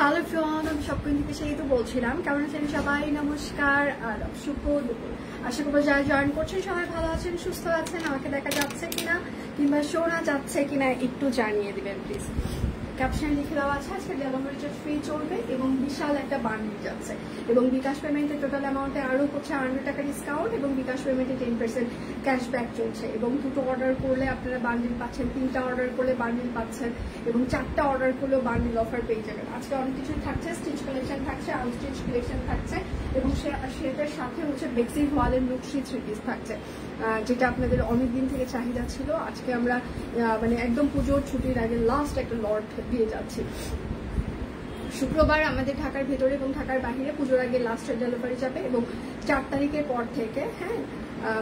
Hello everyone, আমি সবকিছু থেকে সেই তো বলছিলাম। কেমন আছেন সবাই? নমস্কার আর শুভ দুপুর। আশা করবো যারা জয়েন করছেন সবাই ভালো আছেন, সুস্থ আছেন। আমাকে দেখা যাচ্ছে কিনা কিংবা শোনা যাচ্ছে কিনা একটু জানিয়ে দিবেন প্লিজ। ক্যাপশন লিখে দেওয়া আছে আজকে ডেলিভারি চার্জ ফ্রি চলবে এবং বিশাল একটা বান্ডিল যাচ্ছে এবং বিকাশ পেমেন্টে টোটাল অ্যামাউন্টে আরও হচ্ছে 100 টাকা ডিসকাউন্ট এবং বিকাশ পেমেন্টে 10% ক্যাশব্যাক চলছে এবং 2টো অর্ডার করলে আপনারা বান্ডিল পাচ্ছেন, 3টা অর্ডার করলে বান্ডিল পাচ্ছেন এবং 4টা অর্ডার করলেও বান্ডিল অফার পেয়ে যাবেন। আজকে অনেক কিছুই থাকছে, স্টিচ কালেকশন থাকছে, আনস্টিচ কালেকশন থাকছে এবং সেটার সাথে হচ্ছে বেক্সি ওয়ালের নকশি 3 পিস থাকছে, যেটা আপনাদের অনেকদিন থেকে চাহিদা ছিল। আজকে আমরা মানে একদম পুজোর ছুটির আগে লাস্ট একটা লট দিয়ে যাচ্ছি। শুক্রবার আমাদের ঢাকার ভেতরে এবং ঢাকার বাহিরে পুজোর আগে লাস্টের ডেলিভারি যাবে এবং 4 তারিখের পর থেকে, হ্যাঁ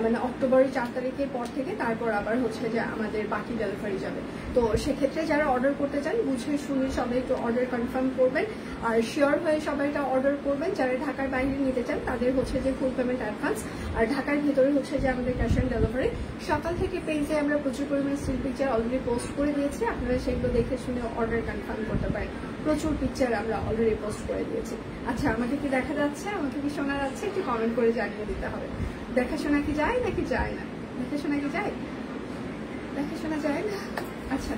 মানে অক্টোবরের 4 তারিখের পর থেকে তারপর আবার হচ্ছে যে আমাদের বাকি ডেলিভারি যাবে। তো সেক্ষেত্রে যারা অর্ডার করতে চান বুঝে শুনে সবাই একটু অর্ডার কনফার্ম করবেন আর শিওর হয়ে সবাই এটা অর্ডার করবেন। যারা ঢাকার বাইরে নিতে চান তাদের হচ্ছে যে ফুল পেমেন্ট অ্যাডভান্স, আর ঢাকার ভেতরে হচ্ছে যে আমাদের ক্যাশ অন ডেলিভারি। সকাল থেকে পেজে আমরা প্রচুর পরিমাণে স্টিল পিকচার অলরেডি পোস্ট করে দিয়েছি, আপনারা সেগুলো দেখে শুনে অর্ডার কনফার্ম করতে পারেন। প্রচুর পিকচার আমরা অলরেডি পোস্ট করে দিয়েছি। আচ্ছা, আমাকে কি দেখা যাচ্ছে, আমাকে কি শোনা যাচ্ছে? একটু কমেন্ট করে জানিয়ে দিতে হবে। দেখাশোনা কি যায় নাকি যায় না? দেখাশোনা কি যায়? দেখাশোনা যায় না। আচ্ছা,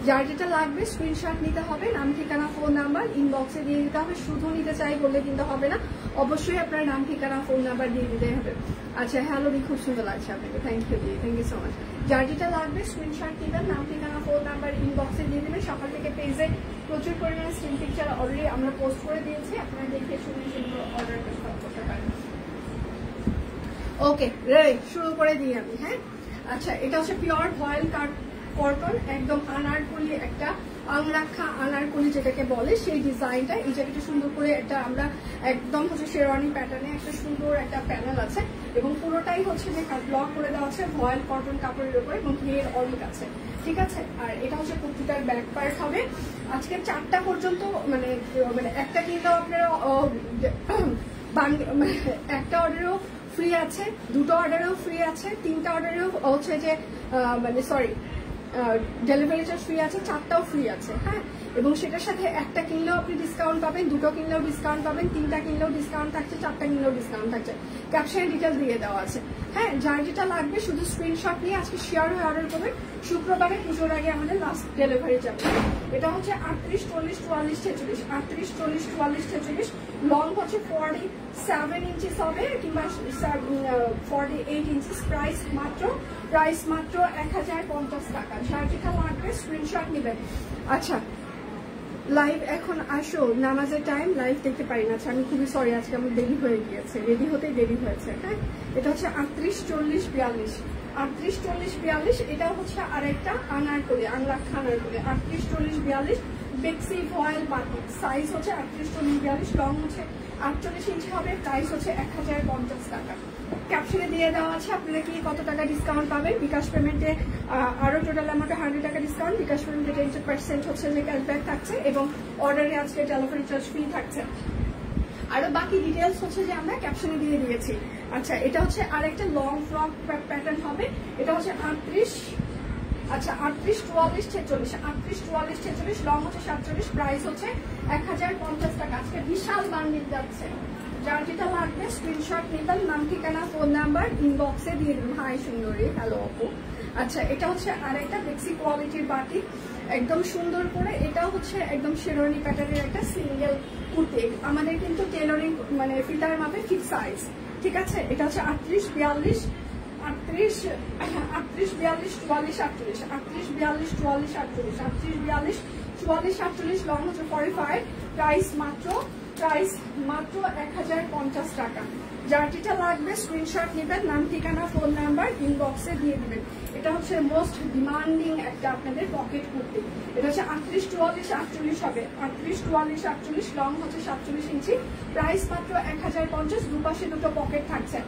যার যেটা লাগবে স্ক্রিনশট নিতে হবে, নাম ঠিকানা ফোন নাম্বার ইনবক্সে দিয়ে দিতে হবে। শুধু নিতে চাই বললে কিন্তু হবে না, অবশ্যই আপনার নাম ঠিকানা ফোন নাম্বার দিয়ে দিতে হবে। আচ্ছা, হ্যালো দি, খুব সুন্দর লাগছে আপনাকে, থ্যাংক ইউ দি, থ্যাংক ইউ সো মাচ। যার যেটা লাগবে স্ক্রিনশট দিবেন, নাম ঠিকানা ফোন নাম্বার ইনবক্সে দিয়ে দেবেন। সকাল থেকে পেজে প্রচুর পরিমাণে স্টিল পিকচার অলরেডি আমরা পোস্ট করে দিয়েছি, আপনারা দেখে শুনে সেগুলো অর্ডার করতে পারেন। ওকে, রেডি, শুরু করে দিই আমি। হ্যাঁ, আচ্ছা, এটা হচ্ছে পিওর ভয়েল কটন, একদম আনারকলি, একটা আংরাখা আনারকলি যেটাকে বলে সেই ডিজাইনটা। এই জায়গাটা সুন্দর করে একটা আমরা একদম হচ্ছে শেরওয়ানি প্যাটার্নে একটা সুন্দর একটা প্যানেল আছে এবং পুরোটাই হচ্ছে যে ব্লক করে দেওয়া আছে ভয়েল কটন কাপড়ের উপর এবং ঘিয়ের অনেক আছে, ঠিক আছে। আর এটা হচ্ছে কুর্তিটার ব্যাক পার্ট হবে। আজকে 4টা পর্যন্ত মানে একটা কিনলেও আপনারা একটা অর্ডারও ফ্রি আছে, 2টো অর্ডারেও ফ্রি আছে, 3টা অর্ডারেও হচ্ছে যে মানে সরি ডেলিভারি চার্জ ফ্রি আছে, 4টাও ফ্রি আছে। হ্যাঁ, এবং সেটার সাথে একটা কিনলেও আপনি ডিসকাউন্ট পাবেন, 2টো কিনলেও ডিসকাউন্ট পাবেন, 3টা কিনলেও ডিসকাউন্ট থাকছে, 4টা কিনলেও ডিসকাউন্ট থাকছে। ক্যাপশনে ডিটেল দিয়ে দেওয়া আছে। হ্যাঁ, যার যেটা লাগবে শুধু স্ক্রিনশট নিয়ে আজকে শেয়ার হয়ে অর্ডার করবেন। শুক্রবারে পুজোর আগে আমাদের লাস্ট ডেলিভারি যাবে। এটা হচ্ছে 38, 40, 44, 46, 38, 40, 44, 46, লং হচ্ছে 47 ইঞ্চিস হবে কিংবা 48 ইঞ্চিস। প্রাইস মাত্র 1050 টাকা। যার যেটা লাগবে স্ক্রিনশট নেবেন। আচ্ছা, লাইভ এখন আসো, নামাজের টাইম, লাইভ দেখতে পারি না। আচ্ছা, আমি খুবই সরি, আজকে আমার দেরি হয়ে গিয়েছে, রেডি হতেই দেরি হয়েছে। হ্যাঁ, এটা হচ্ছে 38, 40, 42, 38, 40, 42। এটাও হচ্ছে আরেকটা আনারকলি, আংরাখা আনারকলি। 38, 40, 42 বেক্সি ভয়েল বাটিক, সাইজ হচ্ছে 38, 40, 42, লং হচ্ছে 48 ইঞ্চি হবে। প্রাইস হচ্ছে 1050 টাকা। ক্যাপশনে দিয়ে দেওয়া আছে আপনারা কি কত টাকা ডিসকাউন্ট পাবেন। বিকাশ পেমেন্টে আরো টোটাল অ্যামাউন্টে 100 টাকা ডিসকাউন্ট, বিকাশ পেমেন্টে 10% হচ্ছে যে ক্যাশব্যাক থাকছে এবং অর্ডারে আজকে ডেলিভারি চার্জ ফ্রি থাকছে। আরো বাকি ডিটেলস হচ্ছে যে আমরা ক্যাপশনে দিয়ে দিয়েছি। আচ্ছা, এটা হচ্ছে আরেকটা লং ফ্রক প্যাটার্ন হবে। এটা হচ্ছে 38, আচ্ছা 38, 44, 46, 38, 44, 46, লং হচ্ছে 47, প্রাইস হচ্ছে 1050 টাকা। আজকে বিশাল বান্ডিল যাচ্ছে। যার যেটা লাগবে স্ক্রিনশট নিবেন, নাম ঠিকানা ফোন নাম্বার ইনবক্সে দিয়ে দেবেন। হাই সুন্দরী, হ্যালো আপু। আচ্ছা, এটা হচ্ছে আরেকটা বেক্সি কোয়ালিটির বাটিক, একদম সুন্দর করে। এটা হচ্ছে একদম শেরওয়ানি প্যাটার্নের একটা সিঙ্গেল কুর্তি। আমাদের কিন্তু টেলরিং মানে ফিতার মাপে ফিক্স সাইজ, ঠিক আছে। এটা হচ্ছে 38, 42, 38, 42, 44, 48, 38, 42, 44, 48, 38, 42, 44, 48, লং হচ্ছে 45। প্রাইস মাত্র 1050 টাকা। যার যেটা লাগবে স্ক্রিনশট নেবেন, নাম ঠিকানা ফোন নাম্বার ইনবক্সে দিয়ে দিবেন। এটা হচ্ছে মোস্ট ডিমান্ডিং একটা আপনাদের পকেট কুর্তি। এটা হচ্ছে 38, 44, 48 হবে। 38, 44, 48, লং হচ্ছে 47 ইঞ্চি। প্রাইস মাত্র 1050, দুপাশে 2টো পকেট থাকছে।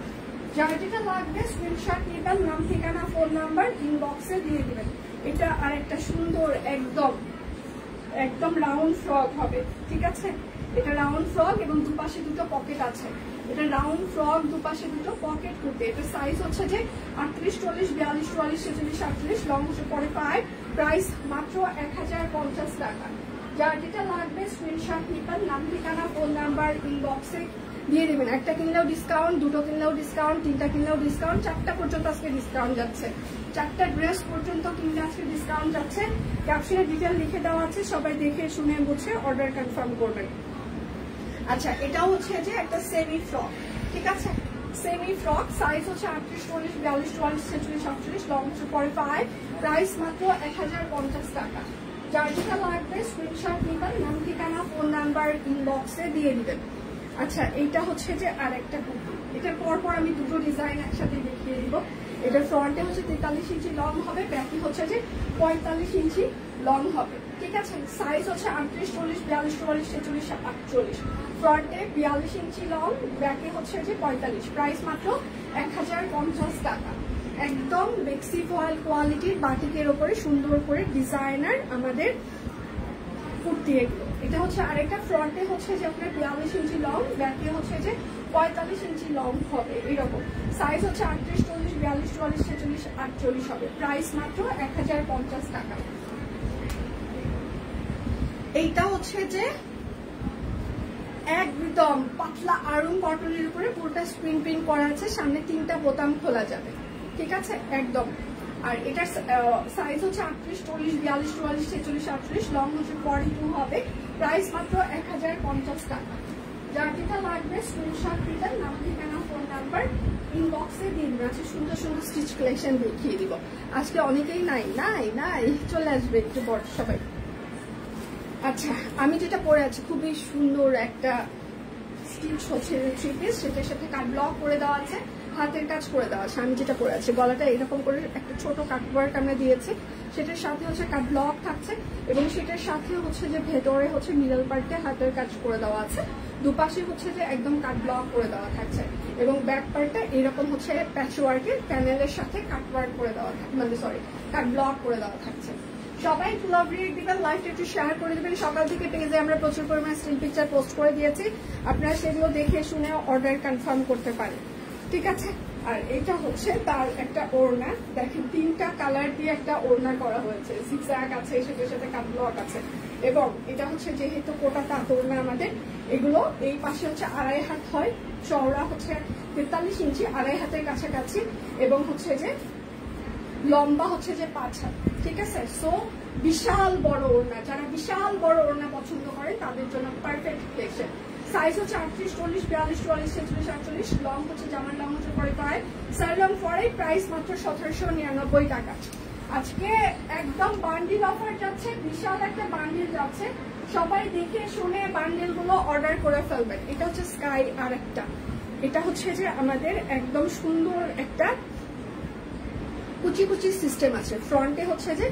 যার যেটা লাগবে স্ক্রিনশট নেবেন, নাম ঠিকানা ফোন নাম্বার ইনবক্সে দিয়ে দিবেন। এটা আর একটা সুন্দর একদম রাউন্ড ফ্রক হবে, ঠিক আছে। এটা রাউন্ড ফ্রক এবং দুপাশে 2টো পকেট আছে। এটা রাউন্ড ফ্রক, দুপাশে 2টো পকেট কুর্তি। এটা সাইজ হচ্ছে যে 38, 40, 42, 44, 46, 48, লং হচ্ছে 45। প্রাইস মাত্র 1050 টাকা। যার যেটা লাগবে স্ক্রিনশট নিবেন, নাম ঠিকানা ফোন নাম্বার ইনবক্সে দিয়ে দিবেন। একটা কিনলেও ডিসকাউন্ট, দুটো কিনলেও ডিসকাউন্ট, তিনটা কিনলেও ডিসকাউন্ট, 4টা পর্যন্ত আজকে ডিসকাউন্ট যাচ্ছে। 4টা ড্রেস পর্যন্ত কিনলে আজকে ডিসকাউন্ট যাচ্ছে। ক্যাপশনে ডিটেল লিখে দেওয়া আছে, সবাই দেখে শুনে বুঝে অর্ডার কনফার্ম করবেন। আচ্ছা, এটাও হচ্ছে যে একটা সেমি ফ্রক, ঠিক আছে? সেমি ফ্রক, সাইজ হচ্ছে 38, 40, 42, 44, 46, 48, লং হচ্ছে 45, প্রাইস মাত্র 1050 টাকা। যার যেটা লাগবে স্ক্রিনশট নিবেন, নাম ঠিকানা ফোন নাম্বার ইনবক্সে দিয়ে দিবেন। আচ্ছা, এইটা হচ্ছে যে আরেকটা কুর্তি, এটার পরপর আমি দুটো ডিজাইন একসাথে দেখিয়ে দিব। এটার ফ্রন্টে হচ্ছে 43 ইঞ্চি লং হবে, ব্যাকে হচ্ছে যে 45 ইঞ্চি লং হবে, ঠিক আছে? সাইজ হচ্ছে 38, 40, 42, 44, 46, 48, ফ্রন্টে 42 ইঞ্চি লং, ব্যাকে হচ্ছে যে 45, প্রাইস মাত্র 1050 টাকা। একদম বেক্সি ফয়েল কোয়ালিটির বাটিকের ওপরে সুন্দর করে ডিজাইনার আমাদের কুর্তি এগুলো। এটা হচ্ছে আরেকটা, ফ্রন্টে হচ্ছে যে আপনার 42 ইঞ্চি লং, ব্যাকে হচ্ছে যে 45 ইঞ্চি লং হবে এরকম। সাইজ হচ্ছে 38, 40, 42, 44, 46, 48 হবে, প্রাইস মাত্র 1050 টাকা। এইটা হচ্ছে যে একদম পাতলা আরং কটনের উপরে পুরোটা স্ক্রিন প্রিন্ট করা আছে, সামনে 3টা বোতাম খোলা যাবে, ঠিক আছে? একদম। আর এটার সাইজ হচ্ছে 38, 40, 42, 44, 46, 48, লং হচ্ছে 42 হবে, প্রাইস মাত্র 1050 টাকা। যার যেটা লাগবে স্ক্রিনশট দিবেন, নাম ঠিকানা ফোন নাম্বার ইনবক্সে দিন। আছে সুন্দর সুন্দর স্টিচ কালেকশন দেখিয়ে দিব আজকে। অনেকেই নাই নাই নাই চলে আসবে একটু বড় সবাই। আচ্ছা, আমি যেটা পরে আছি খুবই সুন্দর একটা স্টিচ হচ্ছে থ্রি পিস, সেটার সাথে কাট ব্লক করে দেওয়া আছে, হাতের কাজ করে দেওয়া আছে। আমি যেটা পরে আছি গলাটা এরকম করে একটা ছোট কাট ওয়ার্ক আমরা দিয়েছি, সেটার সাথে হচ্ছে কাট ব্লক থাকছে, এবং সেটার সাথে হচ্ছে যে ভেতরে হচ্ছে মিডল পার্টে হাতের কাজ করে দেওয়া আছে, দুপাশে হচ্ছে যে একদম কাট ব্লক করে দেওয়া থাকছে, এবং ব্যাক পার্টটা এরকম হচ্ছে প্যাচ ওয়ার্কের প্যানেলের সাথে কাট ওয়ার্ক করে দেওয়া থাকে, মানে সরি কাট ব্লক করে দেওয়া থাকছে। সবাই লাভ রিয়েক্ট দিবেন, লাইভটা একটু শেয়ার করে দিবেন। সকাল থেকে পেজে আমরা প্রচুর পরিমাণে স্টিল পিকচার পোস্ট করে দিয়েছি, আপনারা সেগুলো দেখে শুনে অর্ডার কনফার্ম করতে পারেন, ঠিক আছে? আর এটা হচ্ছে তার একটা ওড়না, দেখেন 3টা কালার দিয়ে একটা ওড়না করা হয়েছে, জিগজ্যাগ আছে, সেটার সাথে কাট ব্লক আছে, এবং এটা হচ্ছে যেহেতু কোটা তাঁত ওড়না আমাদের, এগুলো এই পাশে হচ্ছে 2.5 হাত হয়, চওড়া হচ্ছে 43 ইঞ্চি, 2.5 হাতের কাছাকাছি, এবং হচ্ছে যে লম্বা হচ্ছে যে 5 হাত, ঠিক আছে? সো বিশাল বড় ওড়না, যারা বিশাল বড় ওড়না পছন্দ করেন তাদের জন্য পারফেক্ট কালেকশন। সাইজ হচ্ছে 38, 40, 42, 44, 46, 48, লং হচ্ছে জামার লং হচ্ছে 45, সাইড লং 40, প্রাইস মাত্র 1799 টাকা। আজকে একদম বান্ডিল অফার যাচ্ছে, বিশাল একটা বান্ডিল যাচ্ছে, সবাই দেখে শুনে বান্ডিল গুলো অর্ডার করে ফেলবেন। এটা হচ্ছে স্কাই, আর একটা এটা হচ্ছে যে আমাদের একদম সুন্দর একটা কুচি কুচি সিস্টেম আছে, ফ্রন্টে হচ্ছে যে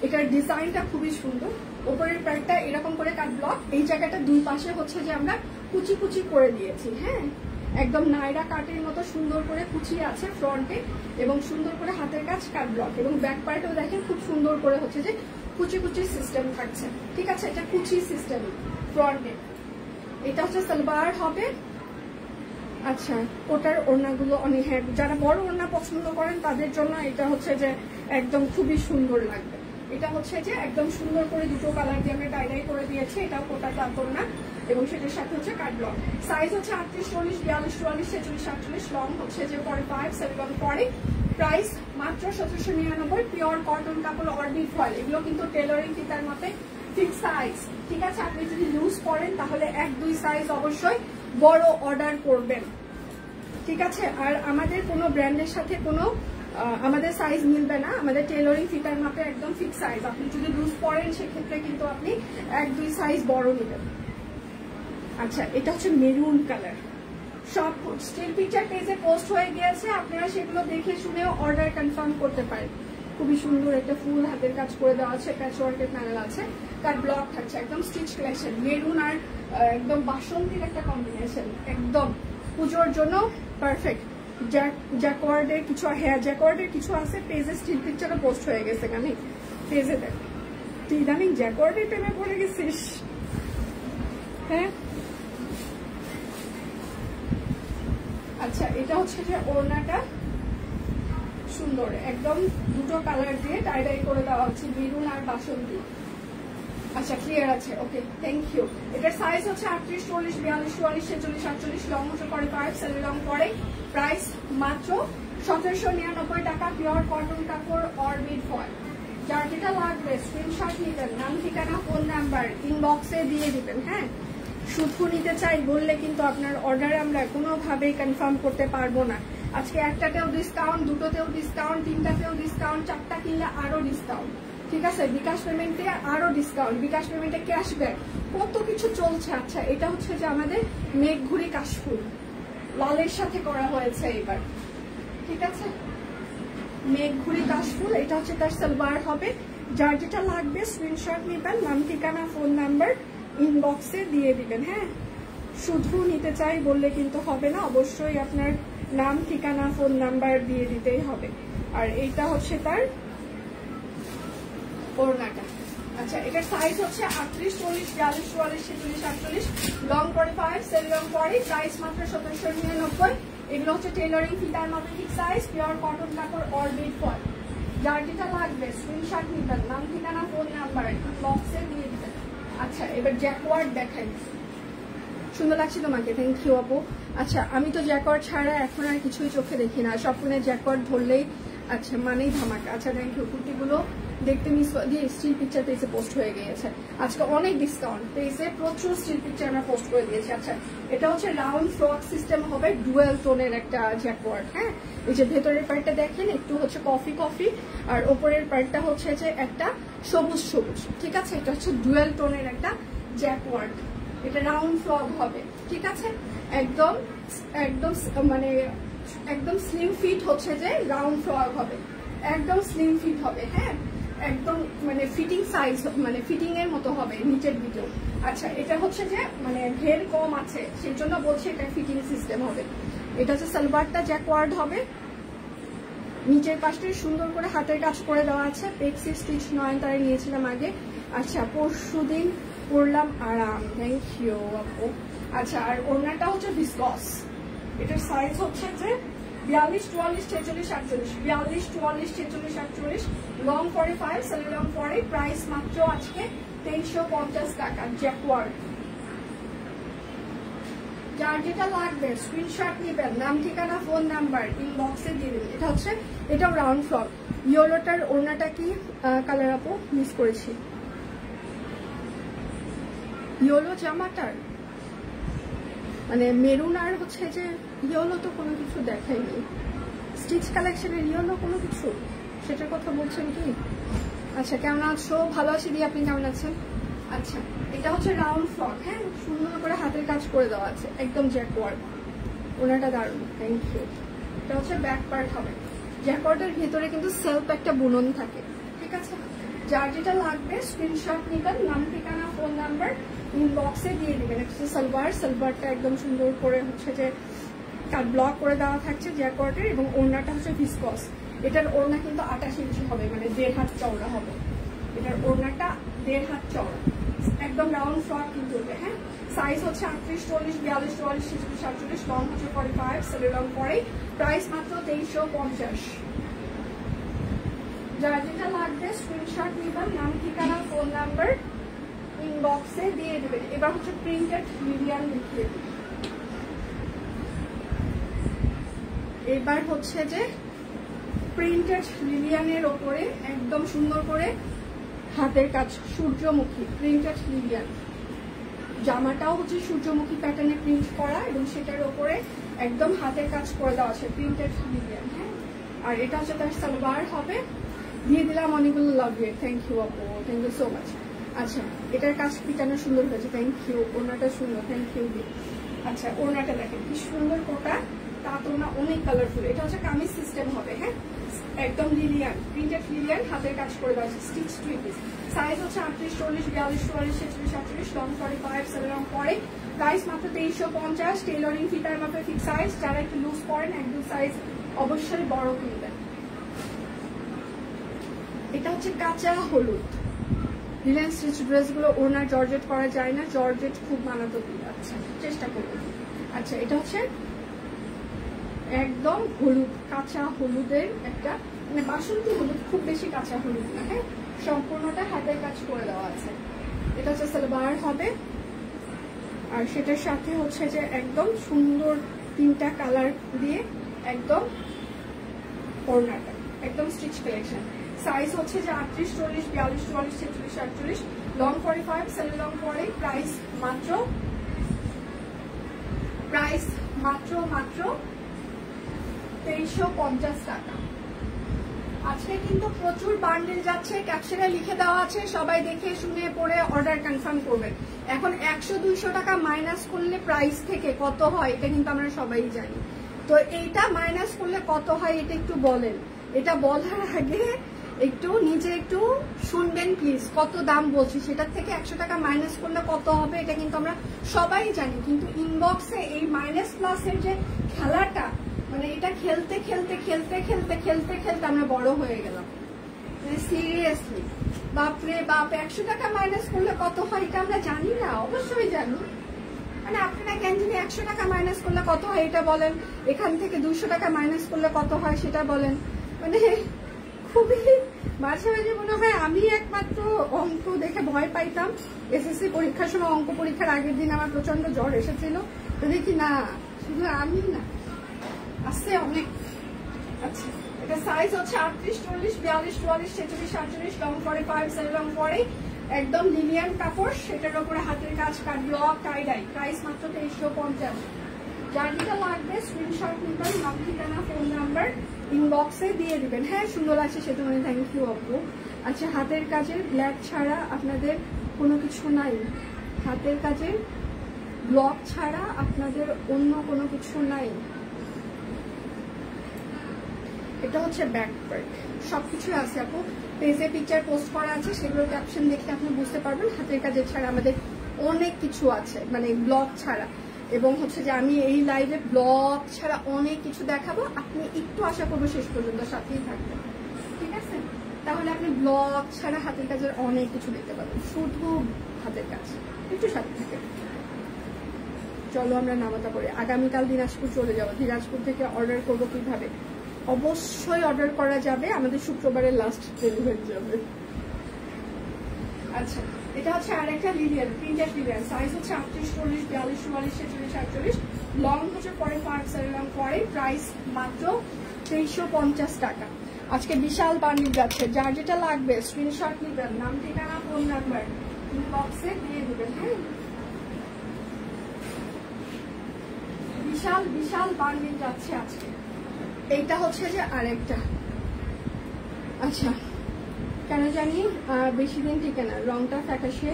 এটার ডিজাইনটা খুবই সুন্দর, উপরের প্যান্টটা এরকম করে কাট ব্লক, এই জায়গাটা দুই পাশে হচ্ছে যে আমরা কুচি কুচি করে দিয়েছি, হ্যাঁ একদম নাইরা কাটের মতো সুন্দর করে কুচি আছে ফ্রন্টে, এবং সুন্দর করে হাতের কাজ কাট ব্লক, এবং ব্যাক পার্টেও দেখেন খুব সুন্দর করে হচ্ছে যে কুচি কুচি সিস্টেম থাকছে, ঠিক আছে? এটা কুচি সিস্টেম ফ্রন্টে। এটা হচ্ছে সালোয়ার হবে। আচ্ছা, ওটার ওড়নাগুলো অনেক, হ্যাঁ যারা বড় ওড়না পছন্দ করেন তাদের জন্য এটা হচ্ছে যে একদম খুবই সুন্দর লাগবে। এটা হচ্ছে যে একদম সুন্দর করে দুটো কালার দিয়ে আমরা টাই করে দিয়েছি, এটাও কোটা তাঁত ওড়না, এবং সেটার সাথে হচ্ছে কাট ব্লক। সাইজ হচ্ছে 38, 40, 42, 44, 46, 48, লং হচ্ছে যে 45, সাইড লং 40, প্রাইস মাত্র 1799, পিওর কটন কাপড়, অরবিট ফয়েল, এগুলো কিন্তু টেলারিং ফিতার মতে ফিক্স সাইজ, ঠিক আছে? আপনি যদি লুজ করেন তাহলে 1-2 সাইজ অবশ্যই বড় অর্ডার করবেন, ঠিক আছে? আর আমাদের কোনো ব্র্যান্ডের সাথে কোনো আমাদের সাইজ মিলবে না, আমাদের টেলারিং ফিতার মাপে একদম ফিক্স সাইজ। আপনি যদি লুজ পরেন সেক্ষেত্রে কিন্তু আপনি 1-2 সাইজ বড় নেবেন। আচ্ছা, এটা হচ্ছে মেরুন কালার, সব স্টিল পিকচার পেজে পোস্ট হয়ে গিয়েছে, আপনারা সেগুলো দেখে শুনেও অর্ডার কনফার্ম করতে পারেন। খুবই সুন্দর একটা ফুল হাতের কাজ করে দেওয়া আছে, প্যাচওয়ার্কের প্যানেল আছে, কাট ব্লক থাকছে, একদম স্টিচ কালেকশন, মেরুন আর একদম বাসন্তীর একটা কম্বিনেশন, একদম পুজোর জন্য পারফেক্ট। জ্যাকওয়ার্ডের কিছু, হ্যাঁ জ্যাকওয়ার্ডের কিছু আছে, পেজে স্টিল পিকচারও পোস্ট হয়ে গেছে, আমি পেজে দেখ তুই ইদানিং জ্যাকওয়ার্ডের প্রেমে পড়ে গেছিস, হ্যাঁ। আচ্ছা, এটা হচ্ছে যে ওড়নাটা সুন্দর, একদম দুটো কালার দিয়ে টাই করে দেওয়া হচ্ছে, মেরুন আর বাসন্তী। আচ্ছা ক্লিয়ার আছে, ওকে থ্যাংক ইউ। এটার সাইজ হচ্ছে 38, 40, 42, 44, 46, 48, লং হচ্ছে 45, সেলে লং পরে। প্রাইস মাত্র 1799 টাকা, পিওর কটন কাপড় অরবিট ফয়েল। যার যেটা লাগবে স্ক্রিনশট নিবেন, নাম ঠিকানা ফোন নাম্বার ইনবক্সে দিয়ে দিবেন। হ্যাঁ, শুধু নিতে চাই বললে কিন্তু আপনার অর্ডার আমরা কোনোভাবেই কনফার্ম করতে পারবো না। আজকে একটাতেও ডিসকাউন্ট, দুটোতেও ডিসকাউন্ট, তিনটাতেও ডিসকাউন্ট, চারটা কিনলে আরো ডিসকাউন্ট। ঠিক আছে, বিকাশ পেমেন্টে আরো ডিসকাউন্ট, বিকাশ পেমেন্টে ক্যাশব্যাক, কত কিছু চলছে। আচ্ছা এটা হচ্ছে যে আমাদের মেঘঘুরি কাশফুল লালের সাথে করা হয়েছে এবার। ঠিক আছে, মেঘঘুরি কাশফুল, এটা হচ্ছে তার সালোয়ার হবে। যার যেটা লাগবে স্ক্রিনশট নেবেন, নাম ঠিকানা ফোন নাম্বার ইনবক্সে দিয়ে দিবেন। হ্যাঁ, শুধু নিতে চাই বললে কিন্তু হবে না, অবশ্যই আপনার নাম ঠিকানা ফোন নাম্বার দিয়ে দিতেই হবে। আর এইটা হচ্ছে তার ওড়নাটা। আচ্ছা এটার সাইজ হচ্ছে 38, 40, 42, 44, 46, 48, লং 45, সেল লং পরে। প্রাইস মাত্র 1799। এগুলো হচ্ছে টেইলরিং ফিতার মাপের সাইজ, পিওর কটন কাপড় অরবিট ফয়েল। যার যেটা লাগবে স্ক্রিনশট নিবেন, নাম ঠিকানা ফোন নাম্বার বক্সে দিয়ে দিবেন। আচ্ছা এবার জ্যাকওয়ার্ড দেখাই, সুন্দর লাগছে তোমাকে, থ্যাংক ইউ আপু। আচ্ছা আমি তো জ্যাকওয়ার্ড ছাড়া এখন আর কিছুই চোখে দেখি না, স্বপ্নে জ্যাকওয়ার্ড ধরলেই আচ্ছা মানেই ধামাকা। আচ্ছা থ্যাংক ইউ। কুর্তিগুলো দেখতে মিস দিয়ে স্টিল পিকচার পেজে পোস্ট হয়ে গিয়েছে, আজকে অনেক ডিসকাউন্ট পেজে প্রচুর স্টিল পিকচার আমরা পোস্ট করে দিয়েছি। আচ্ছা এটা হচ্ছে রাউন্ড ফ্রক সিস্টেম হবে, ডুয়েল টোনের একটা জ্যাকওয়ার্ড। হ্যাঁ, এই যে ভেতরের পার্টটা দেখেন একটু হচ্ছে কফি কফি, আর ওপরের পার্টটা হচ্ছে যে একটা সবুজ সবুজ। ঠিক আছে, এটা হচ্ছে ডুয়েল টোনের একটা জ্যাকওয়ার্ড, এটা রাউন্ড ফ্রক হবে। ঠিক আছে, একদম একদম মানে একদম স্লিম ফিট হচ্ছে যে রাউন্ড ফ্রক হবে, একদম স্লিম ফিট হবে। হ্যাঁ, একদম মানে ফিটিং সাইজ, মানে ফিটিং এর মতো হবে নিচের দিকেও। আচ্ছা এটা হচ্ছে যে মানে ঘের কম আছে সেই জন্য বলছি এটা ফিটিং সিস্টেম হবে। এটা হচ্ছে সালোয়ারটা জ্যাকওয়ার্ড হবে, নিচের পাশটা সুন্দর করে হাতের কাজ করে দেওয়া আছে, পেক্সি স্টিচ নয়নতারা নিয়েছিলাম আগে। আচ্ছা পরশুদিন পরলাম আরাম, থ্যাংক ইউ আপু। আচ্ছা আর ওড়নাটা হচ্ছে ভিসকস, এটার সাইজ হচ্ছে যে 42, 44, 46, 48, 42, 44, 46, 48, লং 45, সেল লং 40। প্রাইস মাত্র আজকে 2350 টাকা, জ্যাকওয়ার্ড। যার যেটা লাগবে স্ক্রিনশট নেবেন, নাম ঠিকানা ফোন নাম্বার ইনবক্সে দিয়ে দেবেন। এটা হচ্ছে এটাও রাউন্ড ফ্রক। ইয়েলোটার ওড়নাটা কি কালার আপু মিস করেছি, ইয়েলো জামাটার মানে মেরুন আর হচ্ছে যে ইয়েলো তো কোনো কিছু দেখাইনি, স্টিচ কালেকশনের ইয়েলো কোনো কিছু, সেটার কথা বলছেন কি? আচ্ছা কেমন আছো? ভালো আছি দি, আপনি কেমন আছেন? আচ্ছা এটা হচ্ছে রাউন্ড ফ্রক। হ্যাঁ, সুন্দর করে হাতের কাজ করে দেওয়া আছে, একদম জ্যাকওয়ার্ড, ওনাটা দারুণ, থ্যাংক ইউ। এটা হচ্ছে ব্যাক পার্ট হবে, জ্যাকওয়ার্ডের ভেতরে কিন্তু সেলফ একটা বুনন থাকে। ঠিক আছে, যার যেটা লাগবে স্ক্রিনশট নিবেন, নাম ঠিকানা ফোন নাম্বার ইনবক্সে দিয়ে দিবেন। একটা সালোয়ার, সালোয়ারটা একদম সুন্দর করে হচ্ছে যে কাট ব্লক করে দেওয়া থাকছে জ্যাকওয়ার্ডের, এবং ওড়নাটা হচ্ছে ভিসকস। এটার ওড়না কিন্তু 28 ইঞ্চি হবে, মানে 1.5 হাত চওড়া হবে। এটার ওড়নাটা 1.5 হাত চওড়া, একদম রাউন্ড ফ্রক কিন্তু। হ্যাঁ, সাইজ হচ্ছে 38, 40, 42, 44, 46, 48, লং হচ্ছে 45, সেলে লং 40। প্রাইস মাত্র 2350। যার যেটা লাগবে স্ক্রিনশট নিবেন, নাম ঠিকানা ফোন নাম্বার ইনবক্সে দিয়ে দেবেন। এবার হচ্ছে প্রিন্টেড লিলিয়ান লিখিয়ে দিন। এবার হচ্ছে যে প্রিন্টেড লিলিয়ানের ওপরে একদম সুন্দর করে হাতের কাজ, সূর্যমুখী প্রিন্টেড লিলিয়ান। জামাটাও হচ্ছে সূর্যমুখী প্যাটার্নে প্রিন্ট করা, এবং সেটার ওপরে একদম হাতের কাজ করে দেওয়া আছে প্রিন্টেড লিলিয়ান। হ্যাঁ, আর এটা হচ্ছে তার সালোয়ার হবে। দিয়ে দিলাম অনেকগুলো লাভ ইউ, থ্যাংক ইউ আপু, থ্যাংক ইউ সো মাচ। আচ্ছা এটার কাজ পিটানো সুন্দর হয়েছে, থ্যাংক ইউ। ওড়নাটা সুন্দর, থ্যাংক ইউ। আচ্ছা ওড়নাটা দেখেন কি সুন্দর কোটা, তা তো না অনেক কালারফুল। এটা হচ্ছে কামিজ সিস্টেম হবে। হ্যাঁ, একদম লিলিয়ান, প্রিন্টেড লিলিয়ান, হাতের কাজ করে দেওয়া আছে, স্টিচ 2 পিস। সাইজ হচ্ছে 38, 40, 42, 44, 46, 48, লং 45, সেল লং 40। প্রাইস মাত্র 2350। টেইলরিং ফিটার মাপে ফিক্স সাইজ, যারা একটু লুজ করেন 1-2 সাইজ অবশ্যই বড় কিনবেন। এটা হচ্ছে কাঁচা হলুদ রিলায়েন্স স্টিচ ড্রেসগুলো ওনার জর্জেট করা যায় না, জর্জেট খুব মানাতো দিন। আচ্ছা চেষ্টা করবেন। আচ্ছা এটা হচ্ছে একদম হলুদ, কাঁচা হলুদের একটা মানে বাসন্তী হলুদ, খুব বেশি কাঁচা হলুদ না। হ্যাঁ, সম্পূর্ণটা হাতের কাজ করে দেওয়া আছে। এটা হচ্ছে সালোয়ার হবে, আর সেটার সাথে হচ্ছে যে একদম সুন্দর 3টা কালার দিয়ে একদম ওড়নাটা একদম স্টিচ কালেকশন। সাইজ হচ্ছে যে 38, 40, 42, 44, 46, 48, লং 45, সেমি লং 40। প্রাইস মাত্র 2350 টাকা। আজকে কিন্তু প্রচুর বান্ডেল যাচ্ছে, ক্যাপশনে লিখে দেওয়া আছে, সবাই দেখে শুনে পড়ে অর্ডার কনফার্ম করবেন। এখন 100-200 টাকা মাইনাস করলে প্রাইস থেকে কত হয় এটা কিন্তু আমরা সবাই জানি। তো এইটা মাইনাস করলে কত হয় এটা একটু বলেন। এটা বলার আগে একটু নিজে একটু শুনবেন প্লিজ, কত দাম বলছি সেটার থেকে 100 টাকা মাইনাস করলে কত হবে এটা কিন্তু আমরা সবাই জানি। কিন্তু ইনবক্সে এই মাইনাস প্লাসের যে খেলাটা, মানে এটা খেলতে খেলতে খেলতে খেলতে খেলতে খেলতে আমরা বড় হয়ে গেলাম। সিরিয়াসলি বাপরে বাপ, 100 টাকা মাইনাস করলে কত হয় এটা আমরা জানি না? অবশ্যই জানি। মানে আপনারা কেন জানি 100 টাকা মাইনাস করলে কত হয় এটা বলেন, এখান থেকে 200 টাকা মাইনাস করলে কত হয় সেটা বলেন। মানে খুবই মাঝে মাঝে মনে হয় আমি একমাত্র অঙ্ক দেখে ভয় পাইতাম। এসএসসি পরীক্ষার সময় অঙ্ক পরীক্ষার আগের দিন আমার প্রচন্ড জ্বর এসেছিল, তো দেখি না শুধু আমি না, আসছে অনেক। আচ্ছা, এটা সাইজ হচ্ছে 38, 40, 42, 44, 46, 48, লং 45, সেমি লং 40, একদম লিনিয়ান কাপড়, সেটার উপরে হাতের কাজ, কাট ব্লক, টাই ডাই। প্রাইস মাত্র 2350। যার যেটা লাগবে স্ক্রিনশট নিবেন, নাম, ঠিকানা, ফোন নাম্বার ইনবক্সে দিয়ে দিবেন। হ্যাঁ, সুন্দর লাগছে সেটা মানে থ্যাংক ইউ আপু। আচ্ছা, হাতের কাজের ব্ল্যাক ছাড়া আপনাদের কোনো কিছু নাই? হাতের কাজের ব্লক ছাড়া আপনাদের অন্য কোনো কিছু নাই? এটা হচ্ছে ব্যাক পার্ট, সবকিছু আছে আপু। পেজে পিকচার পোস্ট করা আছে, সেগুলো ক্যাপশন দেখে আপনি বুঝতে পারবেন হাতের কাজের ছাড়া আমাদের অনেক কিছু আছে, মানে ব্লক ছাড়া। এবং হচ্ছে যে আমি এই লাইভে ব্লক ছাড়া অনেক কিছু দেখাবো, আপনি একটু আশা করবো শেষ পর্যন্ত সাথেই থাকবেন, ঠিক আছে? তাহলে আপনি ব্লক ছাড়া হাতের কাজের অনেক কিছু দেখতে পাবেন, শুধু হাতের কাজ, একটু সাথে থাকেন। চলো আমরা নামাতা করি। আগামীকাল দিনাজপুর চলে যাবো, দিনাজপুর থেকে অর্ডার করবো কিভাবে? অবশ্যই অর্ডার করা যাবে, আমাদের শুক্রবারের লাস্ট ডেলিভারি যাবে। আচ্ছা, এটা হচ্ছে আরেকটা লিনিয়ার প্রিন্টেড লিনিয়ার। সাইজ হচ্ছে 38, 40, 42, 44, 46, 48, লং হচ্ছে 45, সেমি লং 40। প্রাইস মাত্র 2350 টাকা। আজকে বিশাল বান্ডিল যাচ্ছে, যার যেটা লাগবে স্ক্রিনশট নিবেন, নাম, ঠিকানা, ফোন নাম্বার ইনবক্সে দিয়ে দিবেন। হ্যাঁ, বিশাল বিশাল বান্ডিল যাচ্ছে আজকে। এইটা হচ্ছে যে আরেকটা। আচ্ছা, কেন জানি বেশি দিন টিকে না, রংটা ফ্যাকাশে